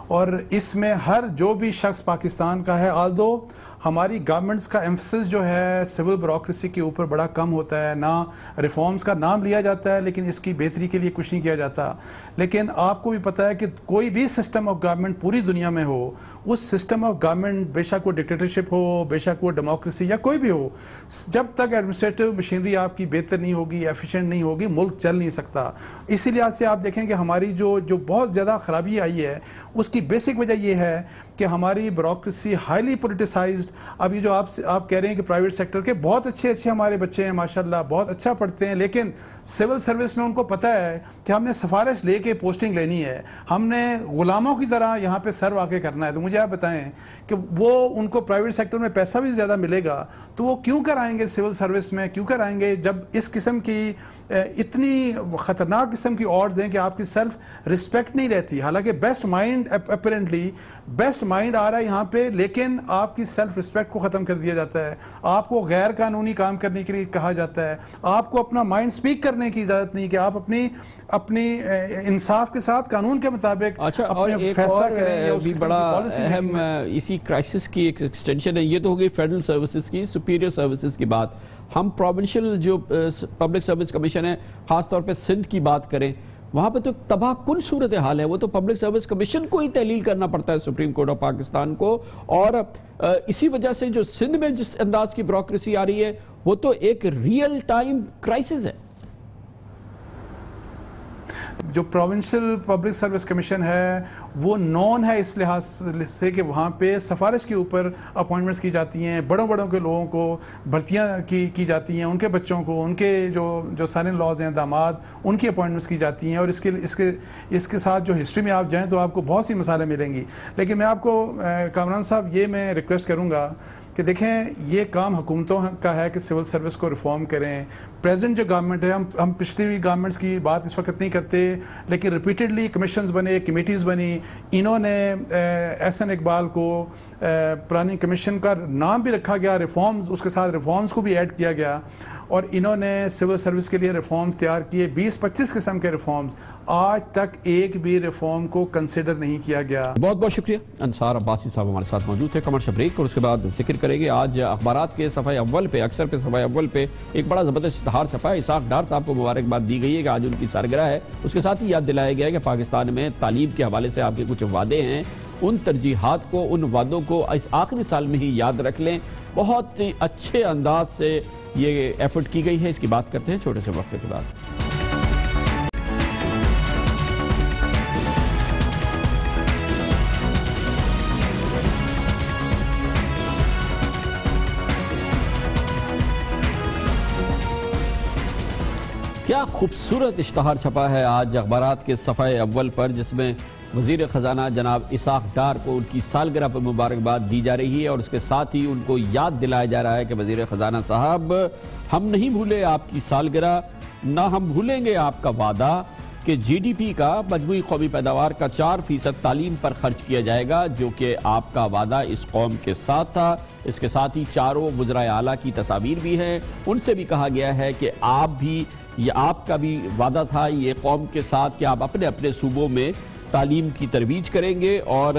Speaker 19: اور اس میں ہر جو بھی شخص پاکستان کا ہے، آلدو ہماری گورنمنٹس کا ایمفسس جو ہے سول بیوروکریسی کے اوپر بڑا کم ہوتا ہے، نہ ریفارمز کا نام لیا جاتا ہے لیکن اس کی بہتری کے لیے کچھ نہیں کیا جاتا. لیکن آپ کو بھی پتہ ہے کہ کوئی بھی سسٹم آف گورنمنٹ پوری دنیا میں ہو، اس سسٹم آف گورنمنٹ بے شک وہ ڈکٹیٹرشپ ہو، بے شک وہ ڈیموکریسی یا کوئی بھی ہو، جب تک ایڈمنسٹریٹو مشینری آپ کی بہتر نہیں ہوگی، ایفیشینٹ نہیں ہوگی، ملک چل نہیں سکتا. اسی لحاظ سے آپ دیکھیں کہ ہماری جو بہت زیادہ خرابی آئی ہے اس کی بیسک وجہ یہ ہے کہ ہماری بیوروکریسی ہائیلی پولیٹیسائزڈ. اب یہ جو آپ کہہ رہے ہیں کہ پرائیویٹ سیکٹر کے بہت اچھے ہمارے بچے ہیں ماشاءاللہ، بہت اچھا پڑھتے ہیں، لیکن سول سروس میں ان کو پتہ ہے کہ ہم نے سفارش لے کے پوسٹنگ لینی ہے، ہم نے غلاموں کی طرح یہاں پہ سر واقع کرنا ہے. تو مجھے آپ بتائیں کہ وہ ان کو پرائیویٹ سیکٹر میں پیسہ بھی زیادہ ملے گا تو وہ کیوں کر آئیں گے سول سروس میں، کیوں کر آئیں گے جب اس قسم کی اتنی خطرناک قسم کی آڈز ہیں کہ آپ کی سیلف رسپیکٹ نہیں رہتی. حالانکہ best mind apparently best mind آ رہا ہے یہاں پہ، لیکن آپ کی سیلف رسپیکٹ کو ختم کر دیا جاتا ہے، آپ کو غیر قانونی کام کرنے کے لیے کہا جاتا ہے، آپ کو اپنا مائنڈ سپیک کرنے کی اجازت نہیں کہ آپ اپنی انصاف کے ساتھ قانون کے مطابق اپنے فیصلہ کریں. یہ بھی بڑا
Speaker 2: اہم اسی کرائسس کی ایک ایکسٹینشن ہے. یہ تو ہو گئی فیڈرل سروسز کی، سپیریئر سروسز کی بات. ہم پروونشل جو پبلک سروس کمیشن ہے، خاص طور پہ سندھ کی بات کریں، وہاں پہ تو تباہ کن صورتحال ہے. وہ تو پبلک سروس کمیشن کو ہی تحلیل کرنا پڑتا ہے سپریم کورٹ آف پاکستان کو، اور اسی وجہ سے جو سندھ میں جس انداز کی بیوروکریسی آ رہی ہے وہ تو ایک ریئل ٹائم کرائسس ہے.
Speaker 19: جو پروونشل پبلک سروس کمیشن ہے وہ نون ہے اس لحاظ سے کہ وہاں پہ سفارش کے اوپر اپوائنٹمنٹس کی جاتی ہیں، بڑوں کے لوگوں کو بھرتیاں کی جاتی ہیں، ان کے بچوں کو، ان کے جو سارے لاز ہیں، داماد، ان کی اپوائنٹمنٹس کی جاتی ہیں. اور اس کے ساتھ جو ہسٹری میں آپ جائیں تو آپ کو بہت سی مثالیں ملیں گی. لیکن میں آپ کو کامران صاحب یہ میں ریکویسٹ کروں گا کہ دیکھیں یہ کام حکومتوں کا ہے کہ سول سروس کو ریفارم کریں. پریزنٹ جو گورنمنٹ ہے، ہم پچھلی گورنمنٹس کی بات اس وقت نہیں کرتے، لیکن ریپیٹڈلی کمیشنز بنے، کمیٹیز بنی. انہوں نے احسن اقبال کو پلاننگ کمیشن کا نام بھی رکھا گیا، ریفارمز اس کے ساتھ ریفارمز کو بھی ایڈ کیا گیا، اور انہوں نے سول سروس کے لیے ریفارمز تیار کیے، 20-25 قسم کے ریفارمز. آج تک ایک بھی ریفارم کو کنسیڈر نہیں کیا گیا.
Speaker 2: بہت بہت شکریہ. انصار عباسی صاحب ہمارے ساتھ موجود تھے. کمرشل بریک اور اس کے بعد ذکر کریں گے. آج اخبارات کے صفحہ اول پہ، اکثر پہ صفحہ اول پہ ایک بڑا زبردست اشتہار چھپا ہے. اسحاق ڈار صاحب کو مبارکباد دی گئی ہے کہ آج ان کی سالگرہ ہے. اس کے ساتھ ہی یاد دلایا گیا ہے کہ پاکستان میں تعلیم کے حوالے سے آپ کے کچھ وعدے ہیں، ان ترجیحات کو، ان وعدوں کو اس آخری سال میں ہی یاد رکھ لیں. بہت اچھے انداز سے یہ ایفرٹ کی گئی ہے. اس کی بات کرتے ہیں چھوٹے سے وقفے کے بعد. کیا خوبصورت اشتہار چھپا ہے آج اخبارات کے صفحہ اول پر، جس میں وزیر خزانہ جناب اسحاق ڈار کو ان کی سالگرہ پر مبارکباد دی جا رہی ہے، اور اس کے ساتھ ہی ان کو یاد دلایا جا رہا ہے کہ وزیر خزانہ صاحب، ہم نہیں بھولے آپ کی سالگرہ، نہ ہم بھولیں گے آپ کا وعدہ کہ جی ڈی پی کا، مجموعی قومی پیداوار کا 4% تعلیم پر خرچ کیا جائے گا، جو کہ آپ کا وعدہ اس قوم کے ساتھ تھا. اس کے ساتھ ہی چاروں وزرائے اعلیٰ کی تصاویر بھی ہیں. ان سے بھی کہا گیا ہے کہ آپ کا بھی وعدہ تھا یہ قوم کے ساتھ کہ آپ اپنے اپنے صوبوں میں تعلیم کی ترویج کریں گے اور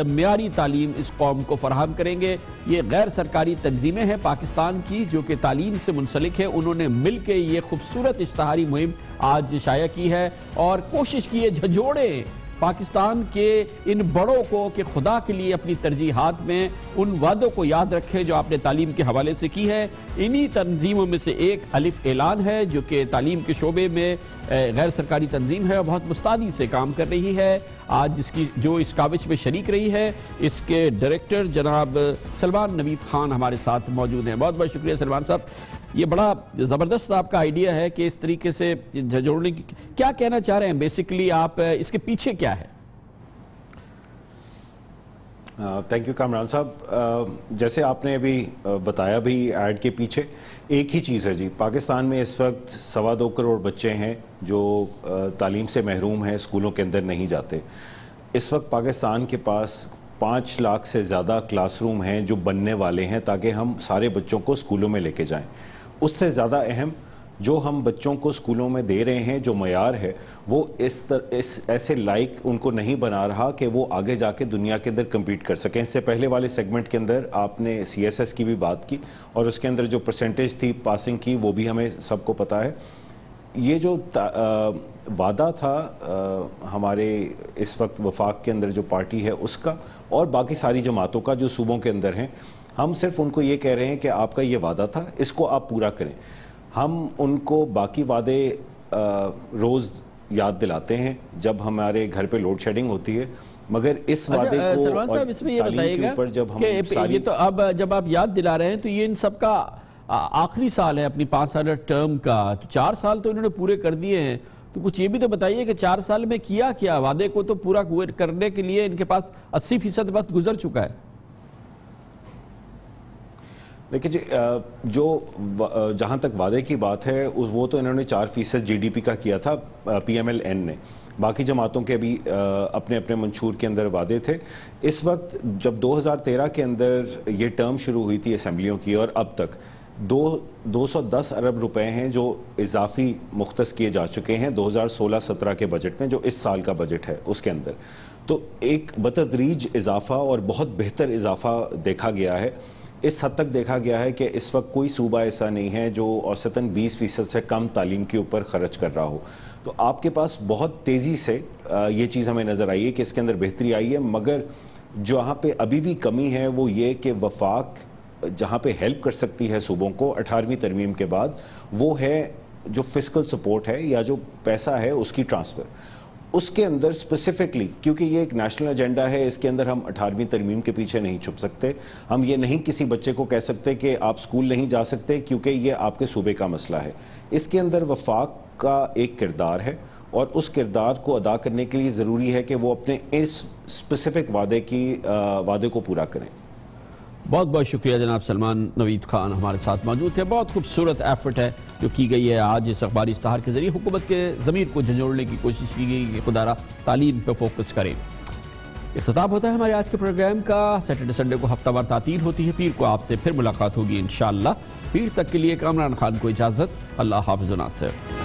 Speaker 2: معیاری تعلیم اس قوم کو فراہم کریں گے. یہ غیر سرکاری تنظیمیں ہیں پاکستان کی جو کہ تعلیم سے منسلک ہے، انہوں نے مل کے یہ خوبصورت اشتہاری مہم آج شائع کی ہے اور کوشش کی ہے جھنجھوڑیں پاکستان کے ان بڑوں کو کہ خدا کے لیے اپنی ترجیحات میں ان وعدوں کو یاد رکھیں جو آپ نے تعلیم کے حوالے سے کی ہے. انہی تنظیموں میں سے ایک الف اعلان ہے جو کہ تعلیم کے شعبے میں غیر سرکاری تنظیم ہے اور بہت مستعدی سے کام کر رہی ہے. آج جو اس کاوش میں شریک رہی ہے اس کے ڈائریکٹر جناب سلمان نوید خان ہمارے ساتھ موجود ہیں. بہت بہت شکریہ سلمان صاحب. یہ بڑا زبردست آپ کا آئیڈیا ہے کہ اس طریقے سے جوڑنے کی. کیا کہنا چاہ رہے ہیں بیسیکلی آپ, اس کے پیچھے کیا ہے؟
Speaker 20: تھینک یو کامران صاحب. جیسے آپ نے ابھی بتایا بھی ایڈ کے پیچھے ایک ہی چیز ہے جی. پاکستان میں اس وقت 2.25 کروڑ بچے ہیں جو تعلیم سے محروم ہیں, اسکولوں کے اندر نہیں جاتے. اس وقت پاکستان کے پاس 5 لاکھ سے زیادہ کلاس روم ہیں جو بننے والے ہیں تاکہ ہم سارے بچوں کو اسکولوں میں لے کے جائیں. اس سے زیادہ اہم جو ہم بچوں کو اسکولوں میں دے رہے ہیں جو معیار ہے وہ ایسے لائق ان کو نہیں بنا رہا کہ وہ آگے جا کے دنیا کے اندر کمپیٹ کر سکیں. اس سے پہلے والے سیگمنٹ کے اندر آپ نے CSS کی بھی بات کی اور اس کے اندر جو پرسنٹیج تھی پاسنگ کی وہ بھی ہمیں سب کو پتہ ہے. یہ جو وعدہ تھا ہمارے اس وقت وفاق کے اندر جو پارٹی ہے اس کا اور باقی ساری جماعتوں کا جو صوبوں کے اندر ہیں, ہم صرف ان کو یہ کہہ رہے ہیں کہ آپ کا یہ وعدہ تھا اس کو آپ پورا کریں. ہم ان کو باقی وعدے روز یاد دلاتے ہیں جب ہمارے گھر پہ لوڈ شیڈنگ ہوتی ہے, مگر اس وعدے کو
Speaker 2: سلمان صاحب اس میں یہ بتائیے گا کہ یہ تو اب جب آپ یاد دلا رہے ہیں تو یہ ان سب کا آخری سال ہے اپنی 5 سالہ ٹرم کا, تو 4 سال تو انہوں نے پورے کر دیے ہیں. تو کچھ یہ بھی تو بتائیے کہ 4 سال میں کیا کیا, وعدے کو تو پورا کرنے کے لیے ان کے پاس 80% وقت گزر چکا ہے.
Speaker 20: دیکھیں جی, جو جہاں تک وعدے کی بات ہے وہ تو انہوں نے 4% GDP کا کیا تھا PMLN نے. باقی جماعتوں کے بھی اپنے اپنے منشور کے اندر وعدے تھے. اس وقت جب 2013 کے اندر یہ ٹرم شروع ہوئی تھی اسمبلیوں کی اور اب تک 210 ارب روپے ہیں جو اضافی مختص کیے جا چکے ہیں 2016-17 کے بجٹ میں, جو اس سال کا بجٹ ہے اس کے اندر. تو ایک بتدریج اضافہ اور بہت بہتر اضافہ دیکھا گیا ہے. اس حد تک دیکھا گیا ہے کہ اس وقت کوئی صوبہ ایسا نہیں ہے جو اوسطاً 20% سے کم تعلیم کے اوپر خرچ کر رہا ہو. تو آپ کے پاس بہت تیزی سے یہ چیز ہمیں نظر آئی ہے کہ اس کے اندر بہتری آئی ہے, مگر جہاں پہ ابھی بھی کمی ہے وہ یہ کہ وفاق جہاں پہ ہیلپ کر سکتی ہے صوبوں کو 18ویں ترمیم کے بعد, وہ ہے جو فسکل سپورٹ ہے یا جو پیسہ ہے اس کی ٹرانسفر. اس کے اندر اسپیسیفکلی کیونکہ یہ ایک نیشنل ایجنڈا ہے, اس کے اندر ہم 18ویں ترمیم کے پیچھے نہیں چھپ سکتے. ہم یہ نہیں کسی بچے کو کہہ سکتے کہ آپ اسکول نہیں جا سکتے کیونکہ یہ آپ کے صوبے کا مسئلہ ہے. اس کے اندر وفاق کا ایک کردار ہے اور اس کردار کو ادا کرنے کے لیے ضروری ہے کہ وہ اپنے اس اسپیسیفک وعدے کو پورا کریں.
Speaker 2: بہت بہت شکریہ جناب سلمان نوید خان ہمارے ساتھ موجود تھے. بہت خوبصورت ایفرٹ ہے جو کی گئی ہے آج اس اخباری اشتہار کے ذریعے. حکومت کے ضمیر کو جھنجھوڑنے کی کوشش کی گئی کہ خدا را تعلیم پہ فوکس کریں. اختتام ہوتا ہے ہمارے آج کے پروگرام کا. سیٹرڈے سنڈے کو ہفتہ وار تعطیل ہوتی ہے, پیر کو آپ سے پھر ملاقات ہوگی انشاءاللہ. پیر تک کے لیے کامران خان کو اجازت. اللہ حافظ و ناصر.